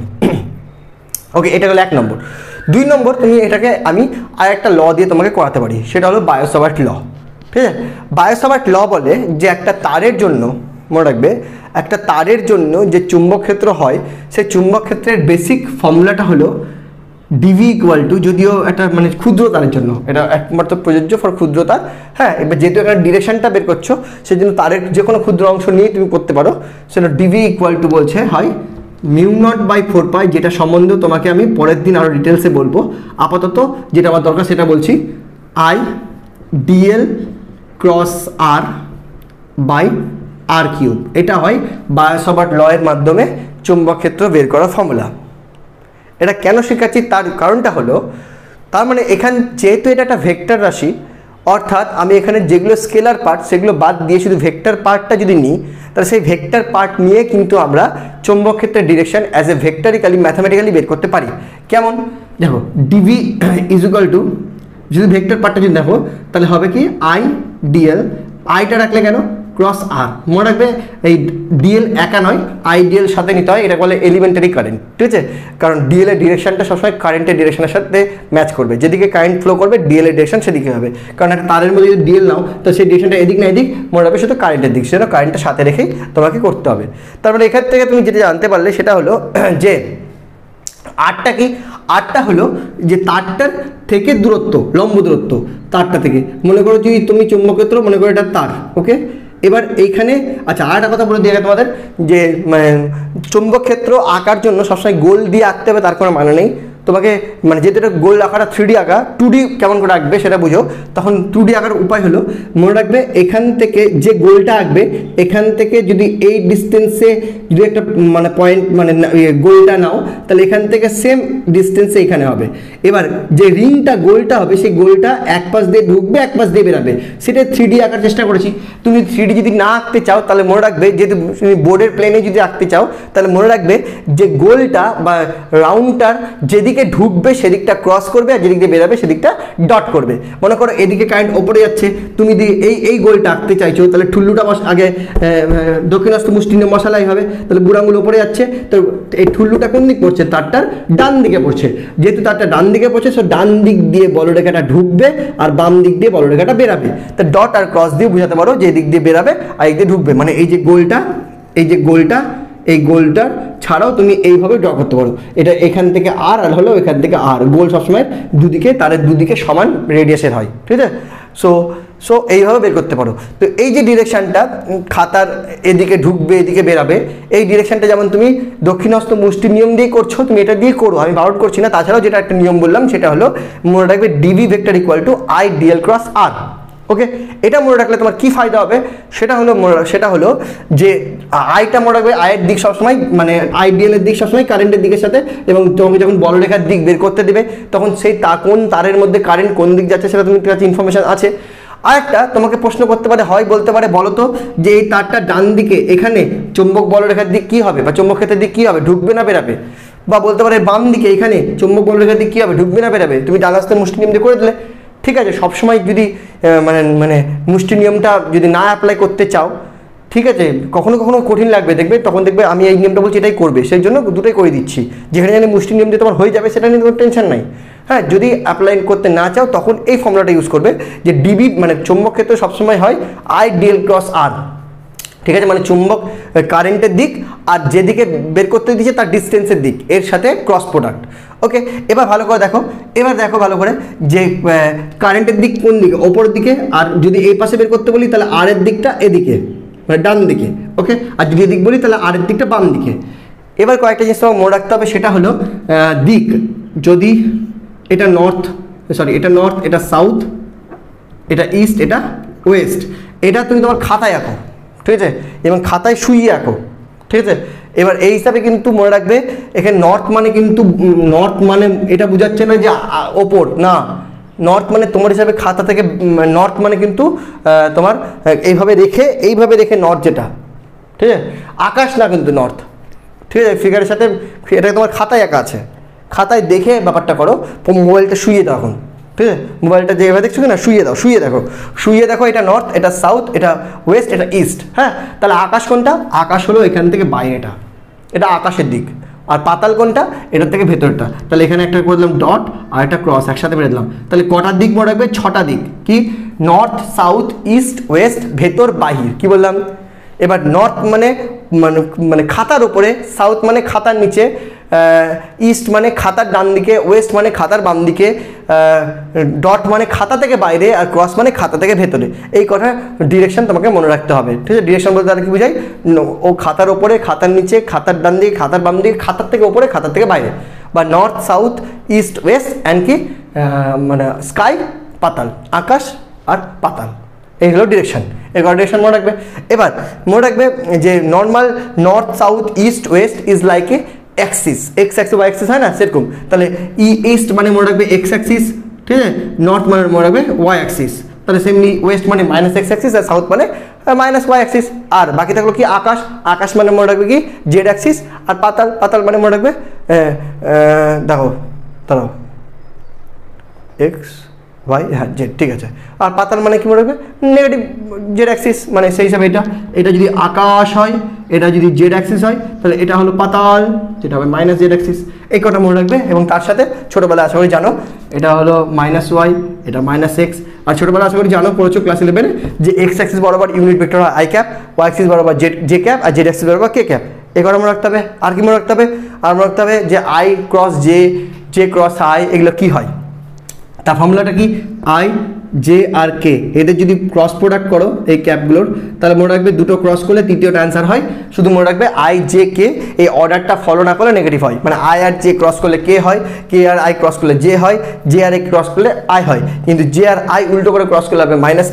ওকে, এটা হলো 1 নম্বর। 2 নম্বর, তুমি এটাকে আমি আর একটা ল দিয়ে তোমাকে করাতে পারি, সেটা হলো বায়ো-সাভার্ট ল, ঠিক আছে। বায়ো-সাভার্ট ল বলে যে একটা তারের জন্য, মনে রাখবে, একটা তারের জন্য যে চুম্বক ক্ষেত্র হয় সেই চুম্বক ক্ষেত্রের বেসিক ফর্মুলাটা হলো ডিভি ইকুয়াল টু, যদিও একটা মানে ক্ষুদ্র তারের জন্য এটা একমাত্র প্রযোজ্য ফর ক্ষুদ্র তার, হ্যাঁ। এবার যেহেতু এখানে ডিরেকশনটা বের করছো সেই জন্য তারের যে কোনো ক্ষুদ্র অংশ নিয়ে তুমি করতে পারো, সেটা ডিভি ইকুয়াল টু বলছে হয় μ0/4π, যেটা সম্বন্ধে তোমাকে আমি পরের দিন আরও ডিটেলসে বলবো। আপাতত যেটা আমার দরকার সেটা বলছি, I dl cross r by r cube. এটা হয় বায়ো-সাভার্ট ল এর মাধ্যমে চৌম্বক ক্ষেত্র বের করার ফর্মুলা। এটা কেন শেখাচ্ছি তার কারণটা হলো, তার মানে এখান যেহেতু এটা একটা ভেক্টর রাশি, অর্থাৎ আমি এখানে যেগুলো স্কেলার পার্ট সেগুলো বাদ দিয়ে শুধু ভেক্টর পার্টটা যদি নিই, তাহলে সেই ভেক্টর পার্ট নিয়ে কিন্তু আমরা চৌম্বক ক্ষেত্রের ডিরেকশন অ্যাজ এ ভেক্টরিক্যালি ম্যাথামেটিক্যালি বের করতে পারি। কেমন? দেখো ডিভি ইজ ইকুয়াল টু, যদি ভেক্টর পার্টটা যদি দেখো তাহলে হবে কি আই ডিএল, আইটা রাখলে কেন ক্রস আর, মনে রাখবে এই ডিএল একা নয়, আইডিএল সাথে নিতে হয়, এটা বলে এলিমেন্টারি কারেন্ট, ঠিক আছে? কারণ ডিএল এর ডিরেকশনটা সবসময় কারেন্টের ডিরেকশনের সাথে ম্যাচ করবে, যেদিকে কারেন্ট ফ্লো করবে ডিএল এর ডিরেকশন সেদিকে হবে। কারণ একটা তারের মধ্যে যদি ডিএল নাও তো সেই ডিরেকশনটা এদিক না এদিক, মনে রাখবে শুধু কারেন্টের দিক, সেটা কারেন্টের সাথে রেখেই তোমাকে করতে হবে। তারপরে এখান থেকে তুমি যেটা জানতে পারলে সেটা হলো যে আরটা কি, আরটা হলো যে তারটার থেকে দূরত্ব, লম্ব দূরত্ব তারটা থেকে। মনে করো যদি তুমি চৌম্বক ক্ষেত্র মনে করো এটা তার, ওকে? এবার এইখানে আচ্ছা আর একটা কথা বলে দিয়ে তোমাদের যে চৌম্বক ক্ষেত্র আঁকার জন্য সবসময় গোল দিয়ে আঁকতে হবে তার কোনো মানে নেই। তোমাকে মানে যেহেতু এটা গোল আঁকাটা 3D আঁকা, 2D কেমন করে আঁকবে সেটা বুঝো, তখন 2D আঁকার উপায় হলো মনে রাখবে এখান থেকে যে গোলটা আঁকবে এখান থেকে যদি এই ডিস্টেন্সে যদি একটা মানে পয়েন্ট মানে গোলটা নাও তাহলে এখান থেকে সেম ডিস্টেন্সে এখানে হবে। এবার যে রিংটা গোলটা হবে সেই গোলটা এক পাশ দিয়ে ঢুকবে এক পাশ দিয়ে বেরাবে, সেটা 3D আঁকার চেষ্টা করেছি। তুমি 3D যদি না আঁকতে চাও তাহলে মনে রাখবে, যেহেতু বোর্ডের প্লেনে যদি আঁকতে চাও তাহলে মনে রাখবে যে গোলটা বা রাউন্ডটার যেদিকে ঢুকবে সেদিকটা ক্রস করবে আর যেদিক দিয়ে বেরাবে সেদিকটা ডট করবে। মনে করো এদিকে কারেন্ট ওপরে যাচ্ছে, তুমি যদি এই গোলটা আঁকতে চাইছো তাহলে ঠুল্লুটা আগে দক্ষিণাস্ত মুষ্টি নিয়ে মশালাই হবে, তাহলে বুড়ো আঙুল ওপরে যাচ্ছে, তো এই ঠুল্লুটা কোন দিক পড়ছে? তারটার ডান দিকে পড়ছে। যেহেতু তারটা ডান দিকে পড়ছে সো ডান দিক দিয়ে বলরেখাটা ঢুকবে আর বাম দিক দিয়ে বলরেখাটা বেরাবে। তো ডট আর ক্রস দিয়ে বোঝাতে পারো যে এদিক দিয়ে বেরাবে আর এদিক দিয়ে ঢুকবে, মানে এই যে গোলটা, এই যে গোলটা, এই গোলটার ছাড়াও তুমি এইভাবে ড্র করতে পারো। এটা এখান থেকে আর হলো এখান থেকে আর, গোল সবসময় দুদিকে তারের দুদিকে সমান রেডিয়াসের হয়, ঠিক আছে? সো এইভাবে বের করতে পারো। তো এই যে ডিরেকশনটা খাতার এদিকে ঢুকবে এদিকে বেরাবে, এই ডিরেকশনটা যেমন তুমি দক্ষিণহস্ত মুষ্টি নিয়ম দিয়ে করছো, তুমি এটা দিয়ে করো, আমি বাউট করছি না। তাছাড়াও যেটা একটা নিয়ম বললাম সেটা হলো মনে রাখবে dV vector equal to I DL cross R, okay? এটা মনে রাখলে তোমার কি ফায়দা হবে সেটা হলো যে আইটা মনে রাখবে, আয়ের দিক সবসময় মানে আইডিএল এর দিক সবসময় কারেন্টের দিকের সাথে, এবং তোমাকে যখন বলরেখার দিক বের করতে দেবে তখন সেই কোন তারের মধ্যে কারেন্ট কোন দিক যাচ্ছে সেটা তুমি কাছে ইনফরমেশন আছে। আরেকটা তোমাকে প্রশ্ন করতে পারে, হয় বলতে পারে বলো তো যে এই তারটা ডান দিকে এখানে চৌম্বক বলরেখার দিক কী হবে বা চৌম্বক ক্ষেত্রের দিক কী হবে, ঢুকবে না বেরাবে? বা বলতে পারে বাম দিকে এখানে চৌম্বক বলরেখার দিক কী হবে, ঢুকবে না বেরাবে? তুমি ডান হস্তের মুষ্টি নিয়ম দিয়ে করে দিলে, ঠিক আছে? সবসময় যদি মানে মুষ্টি নিয়মটা যদি না অ্যাপ্লাই করতে চাও, ঠিক আছে, কখনো কখনো কঠিন লাগবে, দেখবে তখন দেখবে আমি এই নিয়মটা বলছি এটাই করবে, সেই জন্য দুটোই করে দিচ্ছি। যেখানে জানি মুষ্টি নিয়ম দিয়ে তোমার হয়ে যাবে সেটা নিয়ে কোনো টেনশন নাই। হ্যাঁ, যদি অ্যাপ্লাই করতে না চাও তখন এই ফর্মুলাটা ইউজ করবে যে ডিবি মানে চৌম্বক ক্ষেত্র সবসময় হয় আই ডিএল ক্রস আর, ঠিক আছে? মানে চুম্বক কারেন্টের দিক আর যেদিকে বের করতে দিচ্ছে তার ডিস্টেন্সের দিক এর সাথে ক্রস প্রোডাক্ট, ওকে? এবার ভালো করে দেখো, ভালো করে যে কারেন্টের দিক কোন দিকে, ওপরের দিকে, আর যদি এই পাশে বের করতে বলি তাহলে আর এর দিকটা এদিকে মানে ডান দিকে, ওকে? আর যদি এদিক বলি তাহলে আর এর দিকটা বাম দিকে। এবার কয়েকটা জিনিস তোমাকে মনে রাখতে হবে, সেটা হলো দিক, যদি এটা নর্থ, এটা সাউথ, এটা ইস্ট, এটা ওয়েস্ট, এটা তুমি তোমার খাতায় আঁকো, ঠিক আছে? এবং খাতায় শুইয়ে আঁকো, ঠিক আছে? এবার এই হিসাবে কিন্তু মনে রাখবে এখানে নর্থ মানে এটা বোঝাচ্ছে না যে ওপর না, নর্থ মানে তোমার হিসাবে খাতা থেকে নর্থ মানে কিন্তু তোমার এইভাবে রেখে নর্থ, যেটা ঠিক আছে আকাশ না কিন্তু নর্থ, ঠিক আছে? ফিগারের সাথে এটা তোমার খাতায় আঁকা আছে, খাতায় দেখে ব্যাপারটা করো। মোবাইলটা শুইয়ে দাও এখন, ঠিক আছে? মোবাইলটা যেভাবে দেখছো না শুইয়ে দেখো এটা নর্থ, এটা সাউথ, এটা ওয়েস্ট, এটা ইস্ট। হ্যাঁ, তাহলে আকাশ কোনটা? আকাশ হলো এখান থেকে বাইরেটা, এটা আকাশের দিক। আর পাতাল কোনটা? এটার থেকে ভেতরটা। তাহলে এখানে একটা করে দিলাম ডট আর একটা ক্রস একসাথে বেড়ে দিলাম। তাহলে কটার দিক মনে রাখবে? 6টা দিক। কি? নর্থ, সাউথ, ইস্ট, ওয়েস্ট, ভেতর, বাহির। কি বললাম? এবার নর্থ মানে খাতার উপরে, সাউথ মানে খাতার নিচে, ইস্ট মানে খাতার ডান দিকে, ওয়েস্ট মানে খাতার বাম দিকে, ডট মানে খাতা থেকে বাইরে, আর ক্রস মানে খাতা থেকে ভেতরে। এই কথা ডিরেকশন তোমাকে মনে রাখতে হবে, ঠিক আছে? ডিরেকশন বলতে তাহলে কি বোঝাই? ও খাতার ওপরে, খাতার নিচে, খাতার ডান দিকে, খাতার বাম দিকে, খাতার থেকে ওপরে, খাতার থেকে বাইরে, বা north, south, east, West and কি মানে স্কাই, পাতাল, আকাশ আর পাতাল। এই হলো ডিরেকশন, এই ডিরেকশন মনে রাখবে। এবার মনে রাখবে যে normal north south east west is like a axis, X axis Y axis হয় না, সেরকম। তাহলে ইস্ট মানে মনে রাখবে এক্স অ্যাক্সিস, ঠিক আছে, নর্থ মানে মনে রাখবে ওয়াই অ্যাক্সিস, তাহলে সেমনি ওয়েস্ট মানে মাইনাস এক্স অ্যাক্সিস আর সাউথ মানে মাইনাস ওয়াই অ্যাক্সিস। আর বাকি থাকলো কি আকাশ, আকাশ মানে মনে রাখবে কি জেড অ্যাক্সিস। আর পাতাল, পাতাল মানে মনে রাখবে দেখো দাঁড়াও এক্স ওয়াই, হ্যাঁ জেড, ঠিক আছে। আর পাতাল মানে কি মনে রাখবে নেগেটিভ জেড অ্যাক্সিস, মানে সেই হিসাবে এটা যদি আকাশ হয়, এটা যদি জেড অ্যাক্সিস হয়, তাহলে এটা হলো পাতাল, যেটা হবে মাইনাস জেড অ্যাক্সিস। এই কটা মনে রাখবে। এবং তার সাথে ছোটোবেলা আশা করি জানো এটা হলো মাইনাস ওয়াই, এটা মাইনাস এক্স। আর ছোটোবেলা আশা করি জানো পড়েছো ক্লাস 11 যে এক্স অ্যাক্সিস বরাবর ইউনিট ভেক্টর হয় আই ক্যাপ, ওয়াই অ্যাক্সিস বরাবর জে ক্যাপ, আর জেড অ্যাক্সিস বরাবর কে ক্যাপ। এই কটা মনে রাখতে হবে। আর কি মনে রাখতে হবে, আর মনে রাখতে হবে যে I cross J, J cross I, এগুলো কী হয়, তার ফর্মুলাটা কি, আই জে আর কে, এদের যদি ক্রস প্রোডাক্ট করো এই ক্যাপগুলোর, তাহলে মনে রাখবে দুটো ক্রস করলে তৃতীয়টা অ্যান্সার হয়। শুধু মনে রাখবে আই জে কে এই অর্ডারটা ফলো না করলে নেগেটিভ হয়, মানে আই আর জে ক্রস করলে কে হয়, কে আর আই ক্রস করলে জে হয়, জে আর এ ক্রস করলে আই হয়। কিন্তু জে আর আই উল্টো করে ক্রস করলে হবে মাইনাস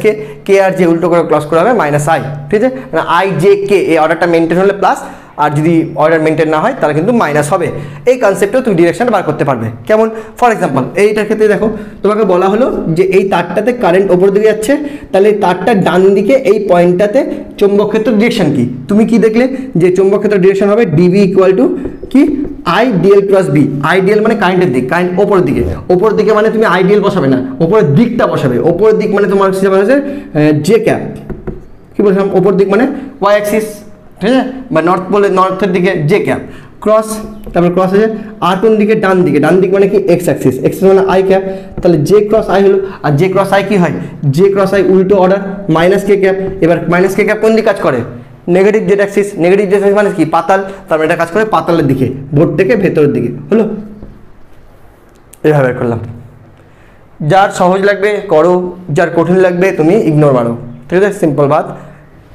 কে আর জে উল্টো করে ক্রস করে হবে মাইনাস আই, ঠিক আছে। মানে আই জে কে এই অর্ডারটা মেনটেন হলে প্লাস, আর যদি অর্ডার মেনটেন না হয় তাহলে কিন্তু মাইনাস হবে। এই কনসেপ্টেও তুমি ডিরেকশন বার করতে পারবে। কেমন, ফর এক্সাম্পল এইটার ক্ষেত্রে দেখো তোমাকে বলা হলো যে এই তারটাতে কারেন্ট ওপর দিকে যাচ্ছে, তাহলে এই তারটার ডান দিকে এই পয়েন্টটাতে চৌম্বক ক্ষেত্র ডিরেকশন কি, তুমি কি দেখলে যে চৌম্বক ক্ষেত্র ডিরেকশন হবে dB equal to K I DL plus B. I DL মানে কারেন্টের দিক, কারেন্ট ওপরের দিকে, ওপরের দিকে মানে তুমি আইডিএল বসাবে না, ওপরের দিকটা বসাবে। ওপরের দিক মানে তোমার হিসাবে হচ্ছে জে ক্যাপ, কি বলছিলাম, ওপর দিক মানে ওয়াই অ্যাক্সিস, ঠিক আছে, বা নর্থ বলে নর্থের দিকে জে ক্যাপ, ক্রস, তারপরে ক্রস আছে আর কোন দিকে, ডান দিকে, ডান দিক মানে কি এক্স অ্যাক্সিস, এক্সিস মানে আই ক্যাপ, তাহলে জে ক্রস আই হলো। আর জে ক্রস আই কি হয়, জে ক্রস আই উল্টো অর্ডার মাইনাস কে ক্যাপ। এবার মাইনাস কে ক্যাপ কোন দিকে কাজ করে, negative Z Axis, negative Z Axis মানে কি পাতাল, তারপরে এটা কাজ করে পাতালের দিকে, বোর্ড থেকে ভেতরের দিকে, হলো। এভাবে করলাম। যার সহজ লাগবে করো, যার কঠিন লাগবে তুমি ইগনোর মারো, ঠিক আছে, সিম্পল বাত,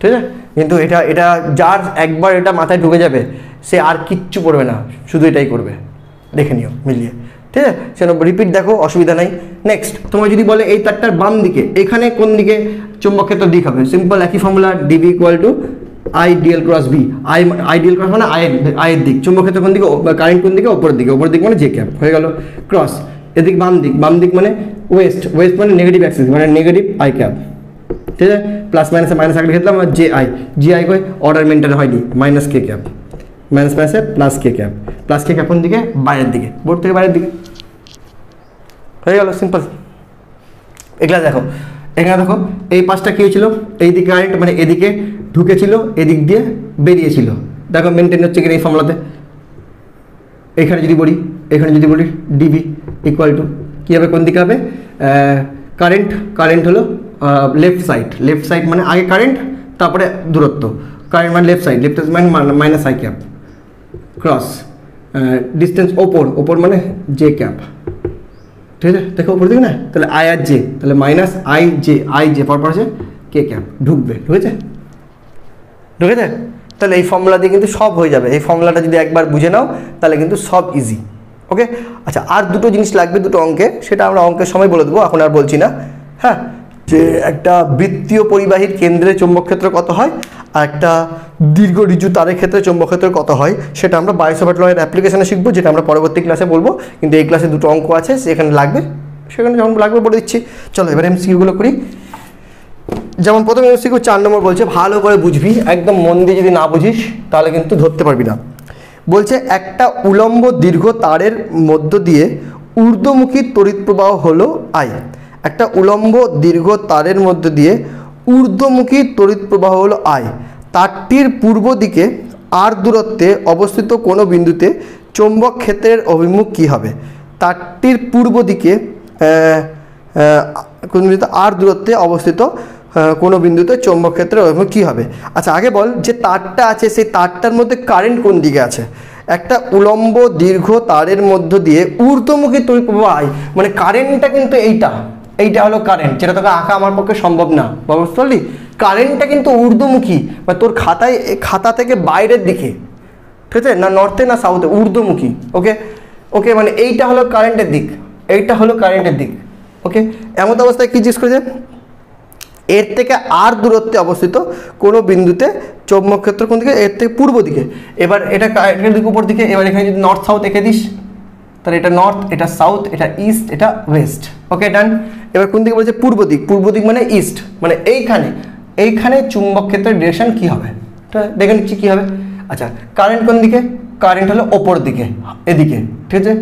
ঠিক আছে। কিন্তু এটা যার একবার এটা মাথায় ঢুকে যাবে সে আর কিচ্ছু পড়বে না, শুধু এটাই করবে, দেখে নিও মিলিয়ে, ঠিক আছে। সেটা রিপিট দেখো, অসুবিধা নাই। নেক্সট তোমার যদি বলে এই তারটার বাম দিকে, এখানে কোন দিকে চুম্বক ক্ষেত্র দিক হবে, সিম্পল একই formula, dB equal to I DL cross B. I DL cross মানে আয়ের দিক, চুম্বক ক্ষেত্র কোন দিকে, কারেন্ট কোন দিকে, ওপরের দিকে, ওপরের দিক মানে জে ক্যাপ হয়ে গেল, ক্রস এদিক বাম দিক, বাম দিক মানে ওয়েস্ট, ওয়েস্ট মানে নেগেটিভ অ্যাক্সিস মানে নেগেটিভ আই ক্যাপ, ঠিক আছে। প্লাস মাইনাসে মাইনাস আগে খেতলাম, আর জে আই কই অর্ডার মেনটেন হয়নি, মাইনাস কে ক্যাপ, মাইনাস মাইনাসে প্লাস কে ক্যাপ, প্লাস কে ক্যাপ কোন দিকে, বাইরের দিকে, বোর্ড থেকে বাইরের দিকে, হয়ে গেল সিম্পল। এগুলা দেখো, এখানে দেখো এই পাশটা কী হয়েছিল, এই দিকে কারেন্ট মানে এদিকে ঢুকেছিল, এদিক দিয়ে বেরিয়েছিল, দেখো মেনটেন হচ্ছে কিনা এই ফর্মুলাতে। এখানে যদি বলি, এখানে যদি বলি ডিবি ইকুয়াল টু কী হবে, কোন দিকে হবে, কারেন্ট হলো লেফট সাইড মানে আগে কারেন্ট তারপরে দূরত্ব, কারেন্ট মানে লেফট সাইড মানে minus I cap, cross distance ওপর মানে জে ক্যাপ, ঠিক আছে। দেখো ওপর দিকে না, তাহলে আই আর জে, তাহলে মাইনাস আই জে পরপর আছে কে ক্যাপ, ঢুকেছে। তাহলে এই ফর্মুলা দিয়ে কিন্তু সব হয়ে যাবে। এই ফর্মুলাটা যদি একবার বুঝে নাও তাহলে কিন্তু সব ইজি, ওকে। আচ্ছা, আর দুটো জিনিস লাগবে, দুটো অঙ্কে, সেটা আমরা অঙ্কের সময় বলে দেবো, এখন আর বলছি না। হ্যাঁ, যে একটা বৃত্তীয় পরিবাহীর কেন্দ্রে চৌম্বক ক্ষেত্র কত হয়, আর একটা দীর্ঘ ঋজু তারের ক্ষেত্রে চৌম্বক ক্ষেত্র কত হয়, সেটা আমরা বায়োসাভার্ট লয়ের অ্যাপ্লিকেশনে শিখবো, যেটা আমরা পরবর্তী ক্লাসে বলবো। কিন্তু এই ক্লাসে দুটো অঙ্ক আছে, সেখানে লাগবে, সেখানে যখন লাগবে বলে দিচ্ছি। চলো এবার এমসিকিউগুলো করি। যেমন প্রথমে এমসিকিউ 4 নম্বর বলছে, ভালো করে বুঝবি, একদম মন দিয়ে যদি না বুঝিস তাহলে কিন্তু ধরতে পারবি না। বলছে একটা উলম্ব দীর্ঘ তারের মধ্য দিয়ে ঊর্ধ্বমুখী তড়িৎ প্রবাহ হলো আই। একটা উলম্ব দীর্ঘ তারের মধ্য দিয়ে ঊর্ধ্বমুখী তড়িৎ প্রবাহ হলো আই। তারটির পূর্ব দিকে আর দূরত্বে অবস্থিত কোনো বিন্দুতে চৌম্বক ক্ষেত্রের অভিমুখ কী হবে। তারটির পূর্ব দিকে কোন বিন্দুতে আর দূরত্বে অবস্থিত কোনো বিন্দুতে চৌম্বক ক্ষেত্রের অভিমুখ কী হবে। আচ্ছা, আগে বল যে তারটা আছে, সেই তারটার মধ্যে কারেন্ট কোন দিকে আছে। একটা উলম্ব দীর্ঘ তারের মধ্য দিয়ে ঊর্ধ্বমুখী তড়িৎ প্রবাহ আই, মানে কারেন্টটা কিন্তু এইটা হলো কারেন্ট, যেটা তোকে আঁকা আমার পক্ষে সম্ভব না, বুঝতে পারলি। কারেন্টটা কিন্তু ঊর্ধ্বমুখী, বা তোর খাতা থেকে বাইরের দিকে, ঠিক আছে, না নর্থে না সাউথে, ঊর্ধ্বমুখী, ওকে। মানে এইটা হলো কারেন্টের দিক, ওকে। এমন অবস্থায় কি জিজ্ঞেস করেছে, এর থেকে আর দূরত্বে অবস্থিত কোনো বিন্দুতে চৌম্বক ক্ষেত্র কোন দিকে, এর থেকে পূর্ব দিকে। এবার এটা দিকে উপর দিকে, এবার এখানে যদি নর্থ সাউথ এঁকে দিস তাহলে এটা নর্থ, এটা সাউথ, এটা ইস্ট, এটা ওয়েস্ট। ওকে ডান। এবার কোন দিকে বলেছে পূর্ব দিক, পূর্ব দিক মানে ইস্ট, মানে এইখানে চুম্বক ক্ষেত্রের ডিরেকশন কি হবে দেখে নিচ্ছি কি হবে। আচ্ছা কারেন্ট কোন দিকে, কারেন্ট হলো ওপর দিকে, এদিকে, ঠিক আছে।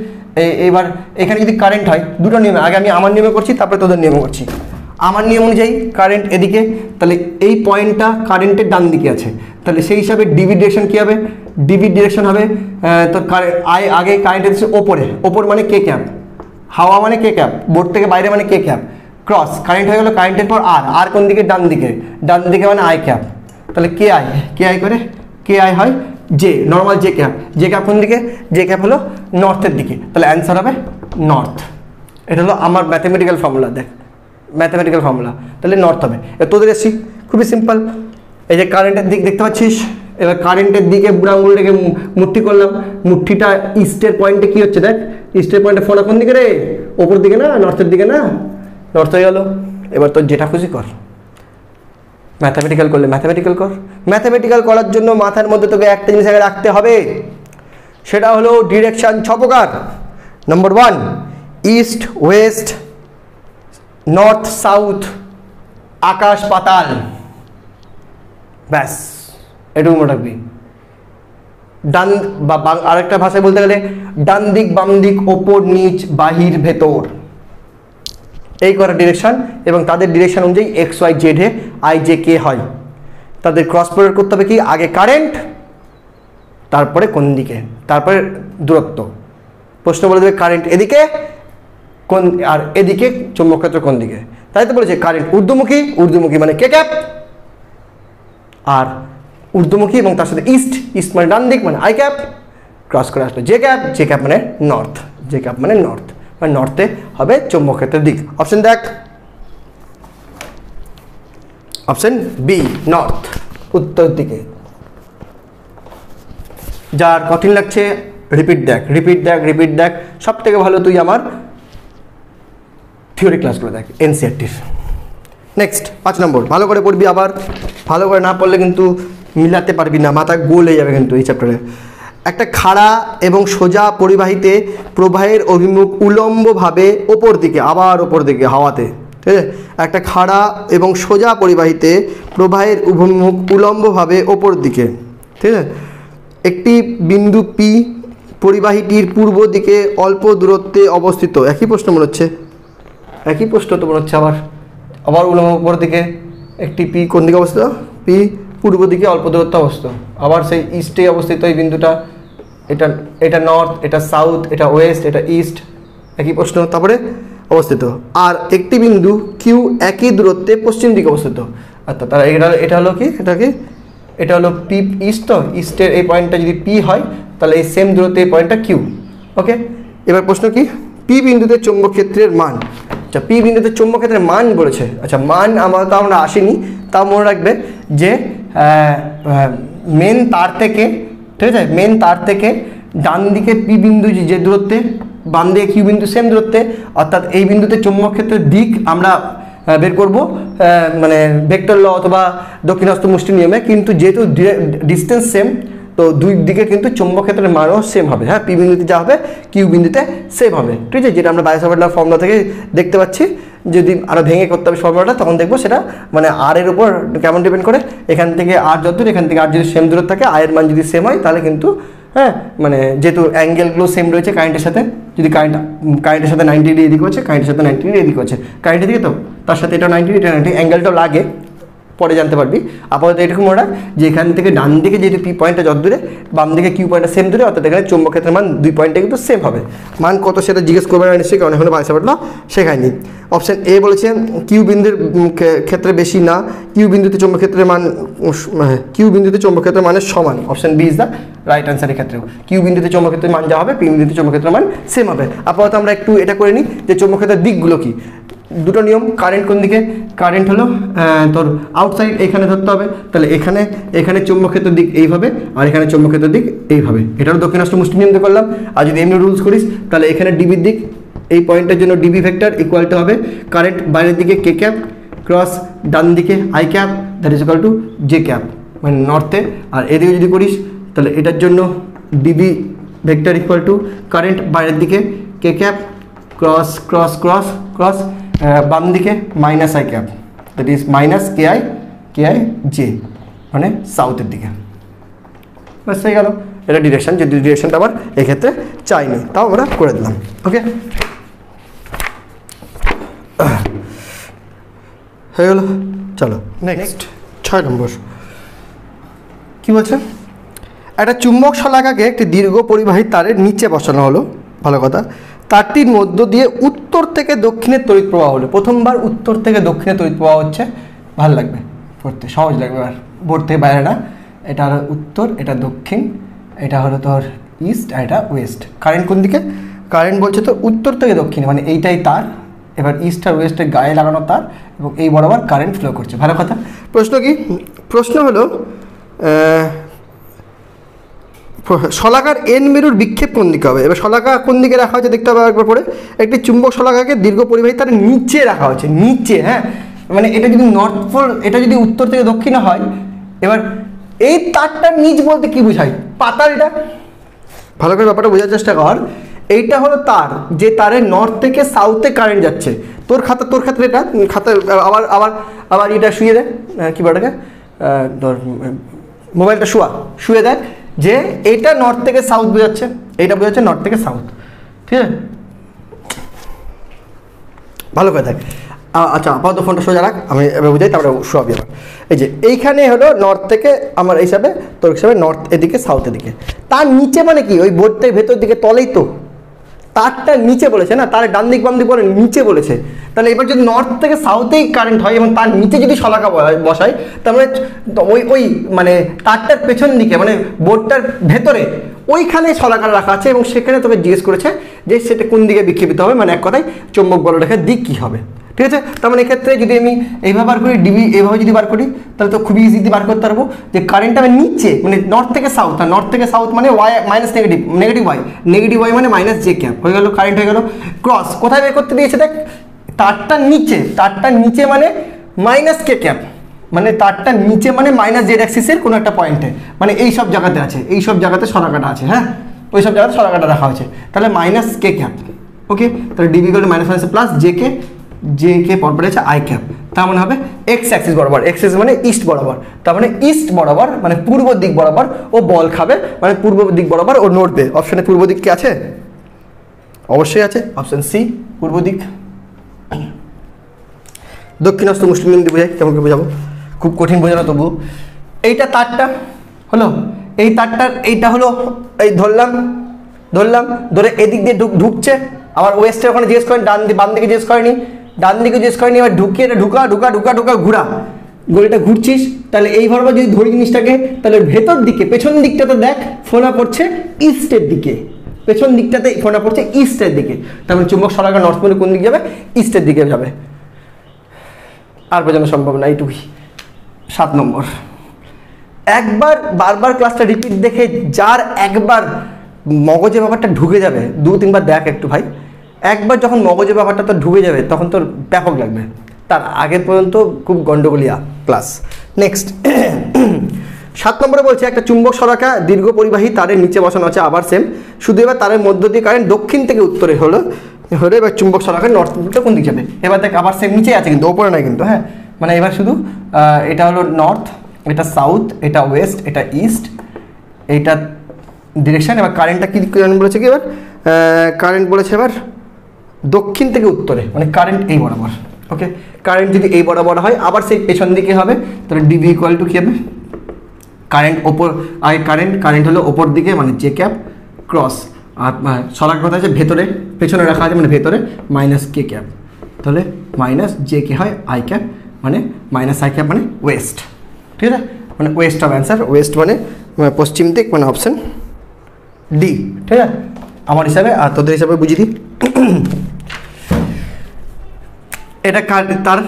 এবার এখানে যদি কারেন্ট হয় দুটো নিয়মে, আগে আমি আমার নিয়মে করছি তারপরে তোদের নিয়মে করছি। আমার নিয়ম অনুযায়ী কারেন্ট এদিকে, তাহলে এই পয়েন্টটা কারেন্টের ডান দিকে আছে, তাহলে সেই হিসাবে ডিবি ডিরেকশন কী হবে, ডিবি ডিরেকশন হবে তো আগে কারেন্ট এসেছে ওপর মানে কে ক্যাপ, হাওয়া মানে কে ক্যাপ, বোর্ড থেকে বাইরে মানে কে ক্যাপ, ক্রস কারেন্ট হয়ে গেল কারেন্টের পর আর কোন দিকে, ডান দিকে মানে আই ক্যাপ, তাহলে কে আই করে কে আই হয় জে, নর্মাল জে ক্যাপ কোন দিকে, জে ক্যাপ হলো নর্থের দিকে, তাহলে অ্যান্সার হবে নর্থ। এটা হলো আমার ম্যাথমেটিক্যাল ফর্মুলা, দেখ ম্যাথমেটিক্যাল ফর্মুলা, তাহলে নর্থ হবে। তোদের এসছি খুবই সিম্পল, এই যে কারেন্টের দিক দেখতে পাচ্ছিস, এবার কারেন্টের দিকে বুড়ো আঙুল রেখে মুঠি করলাম, মুঠিটা ইস্টের পয়েন্টে কি হচ্ছে দেখ, ইস্টের পয়েন্টে ফোনা কোন দিকে রে, ওপর দিকে না নর্থের দিকে না, নর্থ হয়ে গেল। এবার তোর যেটা খুশি কর, ম্যাথামেটিক্যাল করলে ম্যাথামেটিক্যাল কর। ম্যাথামেটিক্যাল করার জন্য মাথার মধ্যে তোকে একটা জিনিস আগে রাখতে হবে, সেটা হলো ডিরেকশন 6 প্রকার। নম্বর 1 ইস্ট ওয়েস্ট, নর্থ সাউথ, আকাশ পাতাল, ব্যাস এটুকু মনে রাখবি। ডান বা আরেকটা ভাষায় বলতে গেলে ডান দিক বাম দিক ওপর নিচ বাহির ভেতর, এই করা ডিরেকশন, এবং তাদের ডিরেকশন অনুযায়ী এক্স ওয়াই জেডে আই জে কে হয়। তাদের ক্রস প্রোডাক্ট করতে হবে কি, আগে কারেন্ট তারপরে কোন দিকে, তারপরে দূরত্ব। প্রশ্ন বলে দেবে কারেন্ট এদিকে কোন, আর এদিকে চৌম্বক ক্ষেত্র কোন দিকে, তাই তো বলেছে কারেন্ট ঊর্ধ্বমুখী মানে কে ক্যাপ, আর ঊর্ধ্বমুখী এবং তার সাথে ইস্ট মানে ডান দিক মানে আই ক্যাপ, ক্রস করে আসলে জে ক্যাপ মানে নর্থ, মানে নর্থে হবে চৌম্বক ক্ষেত্রের দিক। অপশন দেখ, অপশন বি নর্থ, উত্তর দিকে। যার কঠিন লাগছে রিপিট দেখ, সব থেকে ভালো তুই আমার থিওরি ক্লাসগুলো দেখ এনসিইআরটির। নেক্সট 5 নম্বর, ভালো করে পড়বি, আবার ভালো করে না পড়লে কিন্তু মিলাতে পারবি না, মাথা গোল হয়ে যাবে কিন্তু এই চ্যাপ্টারে। একটা খাড়া এবং সোজা পরিবাহীতে প্রবাহের অভিমুখ উলম্বভাবে ওপর দিকে, আবার ওপর দিকে হাওয়াতে, ঠিক আছে। একটা খাড়া এবং সোজা পরিবাহীতে প্রবাহের অভিমুখ উলম্বভাবে ওপর দিকে, ঠিক আছে। একটি বিন্দু পি পরিবাহীটির পূর্ব দিকে অল্প দূরত্বে অবস্থিত। একই প্রশ্ন মনে হচ্ছে, আবার উলম্ব উপর দিকে একটি পি কোন দিকে অবস্থিত, পি পূর্ব দিকে অল্প দূরত্বে অবস্থিত, আবার সেই ইস্টে অবস্থিত এই বিন্দুটা, এটা নর্থ, এটা সাউথ, এটা ওয়েস্ট, এটা ইস্ট, একই প্রশ্ন, তারপরে অবস্থিত। আর একটি বিন্দু কিউ একই দূরত্বে পশ্চিম দিকে অবস্থিত। আচ্ছা তারা এটা হলো কি, এটা হলো পি ইস্ট, তো ইস্টের এই পয়েন্টটা যদি পি হয় তাহলে এই সেম দূরত্বে এই পয়েন্টটা কিউ। ওকে, এবার প্রশ্ন কি, পি বিন্দুতে চৌম্বক ক্ষেত্রের মান। আচ্ছা পি বিন্দুতে চৌম্বক ক্ষেত্রের মান বলেছে। আচ্ছা মান আমরা আসিনি, তাও মনে রাখবে যে মেন তার থেকে, ঠিক আছে, মেন তার থেকে ডান দিকে পি বিন্দু যে দূরত্বে, বাম দিকে কিউ বিন্দু সেম দূরত্বে, অর্থাৎ এই বিন্দুতে চৌম্বক ক্ষেত্রের দিক আমরা বের করব মানে ভেক্টর ল অথবা দক্ষিণাস্ত মুষ্টি নিয়মে, কিন্তু যেহেতু ডিস্টেন্স সেম তো দুই দিকে কিন্তু চৌম্বক ক্ষেত্রের মানও সেম হবে। হ্যাঁ, পি বিন্দুতে যা হবে কিউ বিন্দুতে সেম হবে, ঠিক আছে, যেটা আমরা বায়োসাভার্টনার ফর্মুলা থেকে দেখতে পাচ্ছি। যদি আরও ভেঙে করতে হবে ফর্মুলাটা তখন দেখবো সেটা মানে আর এর উপর কেমন ডিপেন্ড করে, এখান থেকে আর যতদূর, এখান থেকে আর যদি সেম দূরত্ব থাকে, আয়ের মান যদি সেম হয় তাহলে কিন্তু হ্যাঁ মানে যেহেতু অ্যাঙ্গেলগুলো সেম রয়েছে কারেন্টের সাথে, যদি কারেন্টের সাথে 90 ডিগ্রি এদিকে হচ্ছে, কারেন্টের সাথে 90 ডিগ্রি এদিকে হচ্ছে, কারেন্টের দিকে তো তার সাথে এটা 90 ডিগ্রি, এটা 90, অ্যাঙ্গেলটাও লাগে, পরে জানতে পারবি। আপাতত এরকম মনে হয় যে এখান থেকে ডান দিকে যেহেতু পি পয়েন্টটা যত দূরে, বাম দিকে কিউ পয়েন্টটা সেম দূরে, অর্থাৎ এখানে চৌম্বক ক্ষেত্রের মান দুই পয়েন্টে কিন্তু সেম হবে। মান কত সেটা জিজ্ঞেস করবে না নিশ্চয়ই, কারণ এখানে বায়োসাভার্টনার শেখায়নি। অপশন এ বলেছে কিউ বিন্দুর ক্ষেত্রে বেশি না, কিউ বিন্দুতে চৌম্বক ক্ষেত্রের মান, কিউ বিন্দুতে চৌম্বক ক্ষেত্রের মানের সমান। Option B is the right অ্যান্সারের ক্ষেত্রেও কিউ বিন্দুতে চৌম্বক ক্ষেত্রের মান যা হবে, পি বিন্দুতে চৌম্বক ক্ষেত্রের মান সেম হবে। আপাতত আমরা একটু এটা করে নিই যে চৌম্বক ক্ষেত্রের দিকগুলো কি। দুটো নিয়ম, কারেন্ট কোন দিকে, কারেন্ট হলো তোর আউটসাইড, এখানে ধরতে হবে, তাহলে এখানে চৌম্বক ক্ষেত্রের দিক এইভাবে, আর এখানে চৌম্বক ক্ষেত্রের দিক এইভাবে, এটারও দক্ষিণাস্ত মুষ্টি নিয়ম দিয়ে করলাম। আর যদি এমনি রুলস করিস তাহলে এখানে ডিবির দিক, এই পয়েন্টের জন্য ডিবি ভেক্টর ইকুয়াল টু হবে কারেন্ট বাইরের দিকে কে ক্যাপ, ক্রস ডান দিকে I cap that is equal to J cap, মানে নর্থে। আর এদিকে যদি করিস তাহলে এটার জন্য dB vector equal to current বাইরের দিকে K cap cross cross cross cross বাম দিকে minus I cap that is minus K I J, মানে সাউথের দিকে। বাস হয়ে গেল, এটা ডিরেকশন। যদি ডিরেকশনটা আবার এক্ষেত্রে চাইনি তাও আমরা করে দিলাম। ওকে, হয়ে গেল। চলো নেক্সট 6 নম্বর কি বলছে, একটা চুম্বক শলাকাকে একটি দীর্ঘ পরিবাহী তারের নিচে বসানো হলো, ভালো কথা। তারটির মধ্য দিয়ে উত্তর থেকে দক্ষিণে তড়িৎ প্রবাহ হলো। প্রথমবার উত্তর থেকে দক্ষিণে তড়িৎ প্রবাহ হচ্ছে, ভালো লাগবে পড়তে, সহজ লাগবে। আর বোর্ড থেকে বাইরে না, এটা হলো উত্তর, এটা দক্ষিণ, এটা হলো তোর ইস্ট, আর এটা ওয়েস্ট। কারেন্ট কোন দিকে? কারেন্ট বলছে তো উত্তর থেকে দক্ষিণে, মানে এইটাই তার, এবার ইস্ট আর ওয়েস্টের গায়ে লাগানো তার, এবং এই বরাবর কারেন্ট ফ্লো করছে। ভালো কথা। প্রশ্ন কি? প্রশ্ন হলো শলাকার এন মেরুর বিক্ষেপ কোন দিকে হবে। এবার শলাকা কোন দিকে রাখা হয়েছে দেখতে হবে একবার পরে। একটি চুম্বক শলাকাকে দীর্ঘ পরিবাহী তার নিচে রাখা হয়েছে, নিচে। হ্যাঁ, মানে এটা যদি নর্থ পোল, এটা যদি উত্তর থেকে দক্ষিণে হয়, এবার এই তারটার নিচ বলতে কি বোঝায়? পাতার, এটা ভালো করে ব্যাপারটা বোঝার চেষ্টা কর। এইটা হলো তার, যে তারে নর্থ থেকে সাউথে কারেন্ট যাচ্ছে। তোর ক্ষেত্রে এটা খাতা আবার আবার আবার এটা শুয়ে দেয়, কী বলটাকে, ধর মোবাইলটা শুয়ে দেয়, যে এটা নর্থ থেকে সাউথ বোঝাচ্ছে, এইটা বোঝাচ্ছে নর্থ থেকে সাউথ। ঠিক আছে, ভালো করে দেখ। আচ্ছা, আপাতত ফোনটা সোজা রাখ, আমি এবার বুঝাই, তারপরে শোয়াবি আবার। এই যে এইখানে হলো নর্থ থেকে আমার হিসাবে, তোর হিসাবে নর্থ এদিকে সাউথ এদিকে। তার নিচে মানে কি? ওই বোর্ড থেকে ভেতর দিকে, তলেই তো তারটা নিচে বলেছে না, তার ডান দিক বাম দিক বলে নিচে বলেছে। তাহলে এবার যদি নর্থ থেকে সাউথেই কারেন্ট হয় এবং তার নিচে যদি শলাকা বসাই, তার মানে ওই মানে তারটার পেছন দিকে, মানে বোর্ডটার ভেতরে ওইখানে শলাকা রাখা আছে, এবং সেখানে তোকে জিজ্ঞেস করেছে যে সেটা কোন দিকে বিক্ষেপিত হবে, মানে এক কথায় চৌম্বক বলরেখার দিক কী হবে। ঠিক আছে, তার মানে এক্ষেত্রে যদি আমি এইভাবে বার করি, ডিবি এইভাবে যদি বার করি, তাহলে তো খুবই ইজিলি বার করতে পারবো যে কারেন্টটা আমি নিচে, মানে নর্থ থেকে সাউথ, আর নর্থ থেকে সাউথ মানে ওয়াই মাইনাস নেগেটিভ ওয়াই মানে মাইনাস জে ক্যাপ হয়ে গেল, কারেন্ট হয়ে গেল। ক্রস কোথায় বের করতে দিয়েছে দেখ, তারটার নিচে মানে মাইনাস কে ক্যাপ, মানে তারটার নিচে মানে মাইনাস জেড অ্যাক্সিসের কোনো একটা পয়েন্টে, মানে এই সব জায়গাতে আছে, এই সব জায়গাতে শলাকাটা আছে। হ্যাঁ, ওই সব জায়গাতে শলাকাটা রাখা হয়েছে, তাহলে মাইনাস কে ক্যাপ। ওকে, তাহলে ডিবি করলে মাইনাস প্লাস জে কে পরপর আছে আই ক্যাপ, তার মানে হবে এক্স অ্যাক্সিস বরাবর, এক্স অ্যাক্সিস মানে ইস্ট বরাবর, তার মানে ইস্ট বরাবর মানে পূর্ব দিক বরাবর ও বল খাবে, মানে পূর্ব দিক বরাবর ও নড়বে। অপশনে পূর্ব দিক কি আছে? অবশ্যই আছে, অপশন সি পূর্ব দিক। দক্ষিণাস্ত মুসলিম দিয়ে বোঝাই, কেমন করে বোঝাবো, খুব কঠিন বোঝানো তবু। এইটা তারটা হলো, এই তারটার এইটা হলো, এই ধরলাম ধরে এদিক দিয়ে ঢুকছে, আবার ওয়েস্টের ওখানে জিজ্ঞেস করেন, বাম দিকে জিজ্ঞেস করেনি, ডান দিকে জিজ্ঞেস করেনি, এবার ঢুকিয়ে এটা ঢুকা ঘুরা, গড়িটা ঘুরছিস, তাহলে এইভাবে যদি ধরি জিনিসটাকে, তাহলে ভেতর দিকে পেছন দিকটাতে দেখ ফোনা পড়ছে ইস্টের দিকে, পেছন দিকটাতে ফোনা পড়ছে ইস্টের দিকে, তার মানে চুম্বক শলাকা নর্থ পোলে কোন দিকে যাবে? ইস্টের দিকে যাবে। আর বোঝানো সম্ভব না, এইটুকুই। 7 নম্বর, বারবার ক্লাসটা রিপিট দেখে যার একবার মগজে ব্যাপারটা ঢুকে যাবে, 2-3 বার দেখ একটু ভাই, একবার যখন মগজে ব্যাপারটা তোর ঢুকে যাবে তখন তোর ব্যাপক লাগবে, তার আগে পর্যন্ত খুব গন্ডগোলিয়া ক্লাস। নেক্সট 7 নম্বরে বলছে একটা চুম্বক শলাকা দীর্ঘ পরিবাহী তারের নিচে বসানো আছে, আবার সেম, শুধু এবার তারের মধ্য দিয়ে কারেন্ট দক্ষিণ থেকে উত্তরে হলো, এবার চুম্বক শলাকার নর্থ পোলটা কোন দিকে যাবে? এবার দেখ আবার সেম নিচে আছে কিন্তু ওপরে নাই কিন্তু। হ্যাঁ, মানে এবার শুধু এটা হলো নর্থ, এটা সাউথ, এটা ওয়েস্ট, এটা ইস্ট, এইটা ডিরেকশন। এবার কারেন্টটা কি বলেছে কি, এবার কারেন্ট বলেছে এবার দক্ষিণ থেকে উত্তরে, মানে কারেন্ট এই বরাবর। ওকে, কারেন্ট যদি এই বরাবর হয় আবার সেই পেছন দিকে হবে, তাহলে ডিবি ইকুয়াল টু কী হবে? কারেন্ট ওপর, আগে কারেন্ট হলো ওপর দিকে মানে জে ক্যাপ ক্রস, আর শলাকার কথা আছে ভেতরে, পেছনে রাখা আছে মানে ভেতরে মাইনাস কে ক্যাপ, তাহলে মাইনাস জে কে হয় আই ক্যাপ, মানে মাইনাস আই ক্যাপ মানে ওয়েস্ট। ঠিক আছে, মানে ওয়েস্ট অফ অ্যান্সার, ওয়েস্ট মানে পশ্চিম দিক, মানে অপশান ডি। ঠিক আছে, আমার হিসাবে, আর তোদের হিসাবে বুঝিয়ে দিই। এটা তার,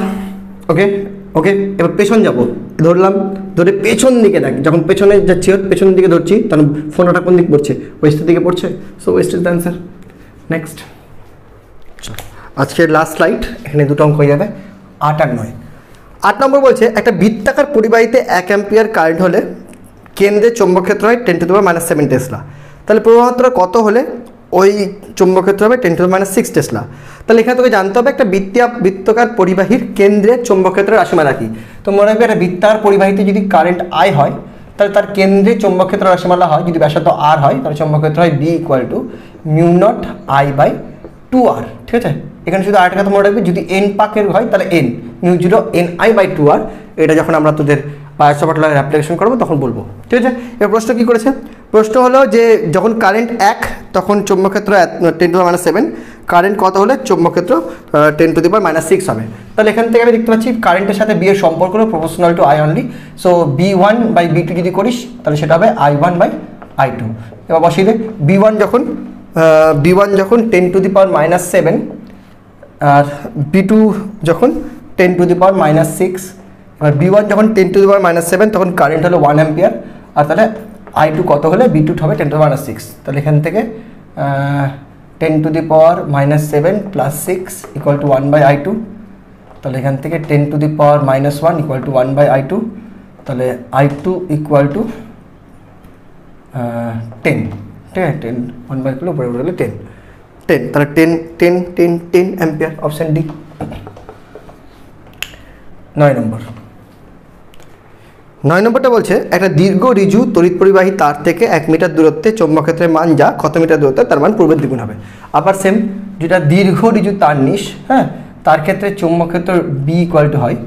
ওকে, এবার পেছন যাব, ধরে পেছন দিকে দেখ, যখন পেছনে যাচ্ছি পেছনের দিকে ধরছি, তখন ফোনটা কোন দিক পড়ছে? ওয়েস্টের দিকে পড়ছে, so West is the answer. Next, আজকের লাস্ট স্লাইড, এখানে 2টা অঙ্ক হয়ে যাবে, 8 আর 9। 8 নম্বর বলছে একটা বৃত্তাকার পরিবাহীতে 1 অ্যাম্পিয়ার কারেন্ট হলে কেন্দ্রে চৌম্বক ক্ষেত্র হয় 10⁻⁷ টেসলা। তাহলে প্রবাহ মাত্রা কত হলে ওই চৌম্বক ক্ষেত্র হবে 10⁻⁶ টেসলা। তাহলে এখানে তোকে জানতে হবে একটা বৃত্তাকার পরিবাহীর কেন্দ্রের চৌম্বক ক্ষেত্রের রাশিমালা কি। তো মনে রাখবে একটা বৃত্তাকার পরিবাহীতে যদি কারেন্ট আই হয় তাহলে তার কেন্দ্রে চৌম্বক ক্ষেত্র রাশিমালা হয়, যদি ব্যাসার্ধ আর হয় তাহলে চৌম্বক ক্ষেত্র হয় B = μ0I/2r। ঠিক আছে, এখানে শুধু আরেকটা কথা মনে রাখবে, যদি n পাকের হয় তাহলে n μ0 Ni/2r। এটা যখন আমরা তোদের বায়ো সাভার্ট লয়ের অ্যাপ্লিকেশন করবো তখন বলবো। ঠিক আছে, এবার প্রশ্ন কী করেছে, প্রশ্ন হলো যে যখন কারেন্ট 1 তখন চৌম্বক ক্ষেত্র 10⁻⁷, কারেন্ট কত হলে চৌম্বক ক্ষেত্র 10⁻⁶ হবে। তাহলে এখান থেকে আমি দেখতে পাচ্ছি কারেন্টের সাথে বি এর সম্পর্ক হলো proportional to I only. So B1/B2 যদি করিস তাহলে সেটা হবে I1/I2। এবার বসিয়ে দে, B1 যখন 10⁻⁷ আর B2 যখন 10⁻⁶। এবার B1 যখন 10⁻⁷, তখন কারেন্ট হলো 1 অ্যাম্পিয়ার, আর তাহলে I2 কত হলে B2 হবে 10⁻⁶। তাহলে এখান থেকে 10⁻⁷ + 6 = 1/I2। তাহলে এখান থেকে 10⁻⁻1 = 1/I2। তাহলে I2 = 10। ঠিক আছে, 10 1/2 উপরে হলে 10। তাহলে 10 অ্যাম্পিয়ার, অপশন ডি। 9 নম্বরটা বলছে একটা দীর্ঘ ঋজু তড়িৎ পরিবাহী তার থেকে 1 মিটার দূরত্বে চৌম্বক ক্ষেত্রের মান যা কত মিটার দূরত্বে তার মান পূর্বের দ্বিগুণ হবে। আবার সেম, যেটা দীর্ঘ ঋজু তার নিস, হ্যাঁ, তার ক্ষেত্রে চৌম্বক ক্ষেত্র B = হয়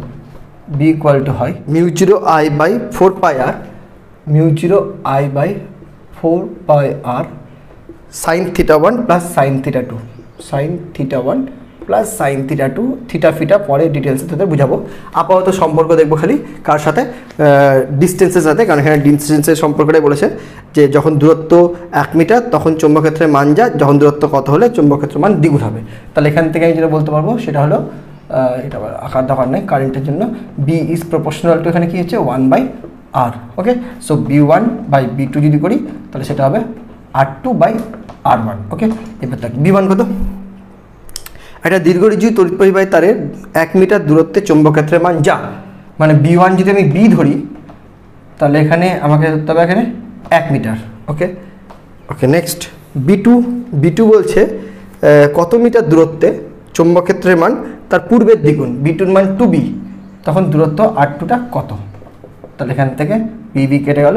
μ0I/4πr sin θ1 + sin θ2 sin θ2 theta ফিটা পরে ডিটেলসে তোদের বুঝাবো। আপাতত সম্পর্ক দেখবো খালি কার সাথে, ডিস্টেন্সের সাথে, কারণ এখানে ডিস্টেন্সের সম্পর্কটাই বলেছে যে যখন দূরত্ব 1 মিটার তখন চৌম্বক ক্ষেত্রের মান যা, যখন দূরত্ব কত হলে চৌম্বক ক্ষেত্রের মান দ্বিগুণ হবে। তাহলে এখান থেকে আমি যেটা বলতে পারবো সেটা হলো, এটা আকার দরকার নেই, কারেন্টের জন্য B is proportional to এখানে কি হচ্ছে 1/r। ওকে, সো B1/B2 যদি করি তাহলে সেটা হবে R2/R1। ওকে, এবার দেখ B1 কত, একটা দীর্ঘ ঋজু তড়িৎ পরিবাহী তারের 1 মিটার দূরত্বে চৌম্বক ক্ষেত্রের মান যা, মানে B1 যদি আমি B ধরি তাহলে এখানে আমাকে ধরতে হবে এখানে 1 মিটার। ওকে, নেক্সট B2 বলছে কত মিটার দূরত্বে চৌম্বক ক্ষেত্রের মান তার পূর্বের দ্বিগুণ, B2 মান 2B, তখন দূরত্ব R2টা কত। তাহলে এখান থেকে BB কেটে গেল,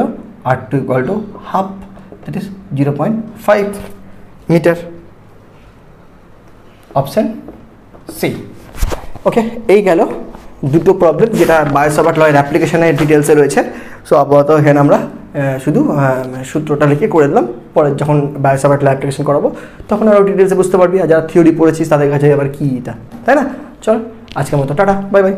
R2 = half, that is 0.5 metre, option C. Okay, এই গেল দুটো প্রবলেম যেটা বায়ো সাভার্ট লয়ের অ্যাপ্লিকেশনের ডিটেলসে রয়েছে। সো আপাতত এখানে আমরা শুধু সূত্রটা লিখে করে দিলাম, পরে যখন বায়ো সাভার্ট লয় অ্যাপ্লিকেশন করাবো তখন আরও ডিটেলসে বুঝতে পারবি, আর যারা থিওরি পড়েছিস তাদের কাছে আবার কী এটা, তাই না। চল আজকের মতো টাটা, বাই বাই।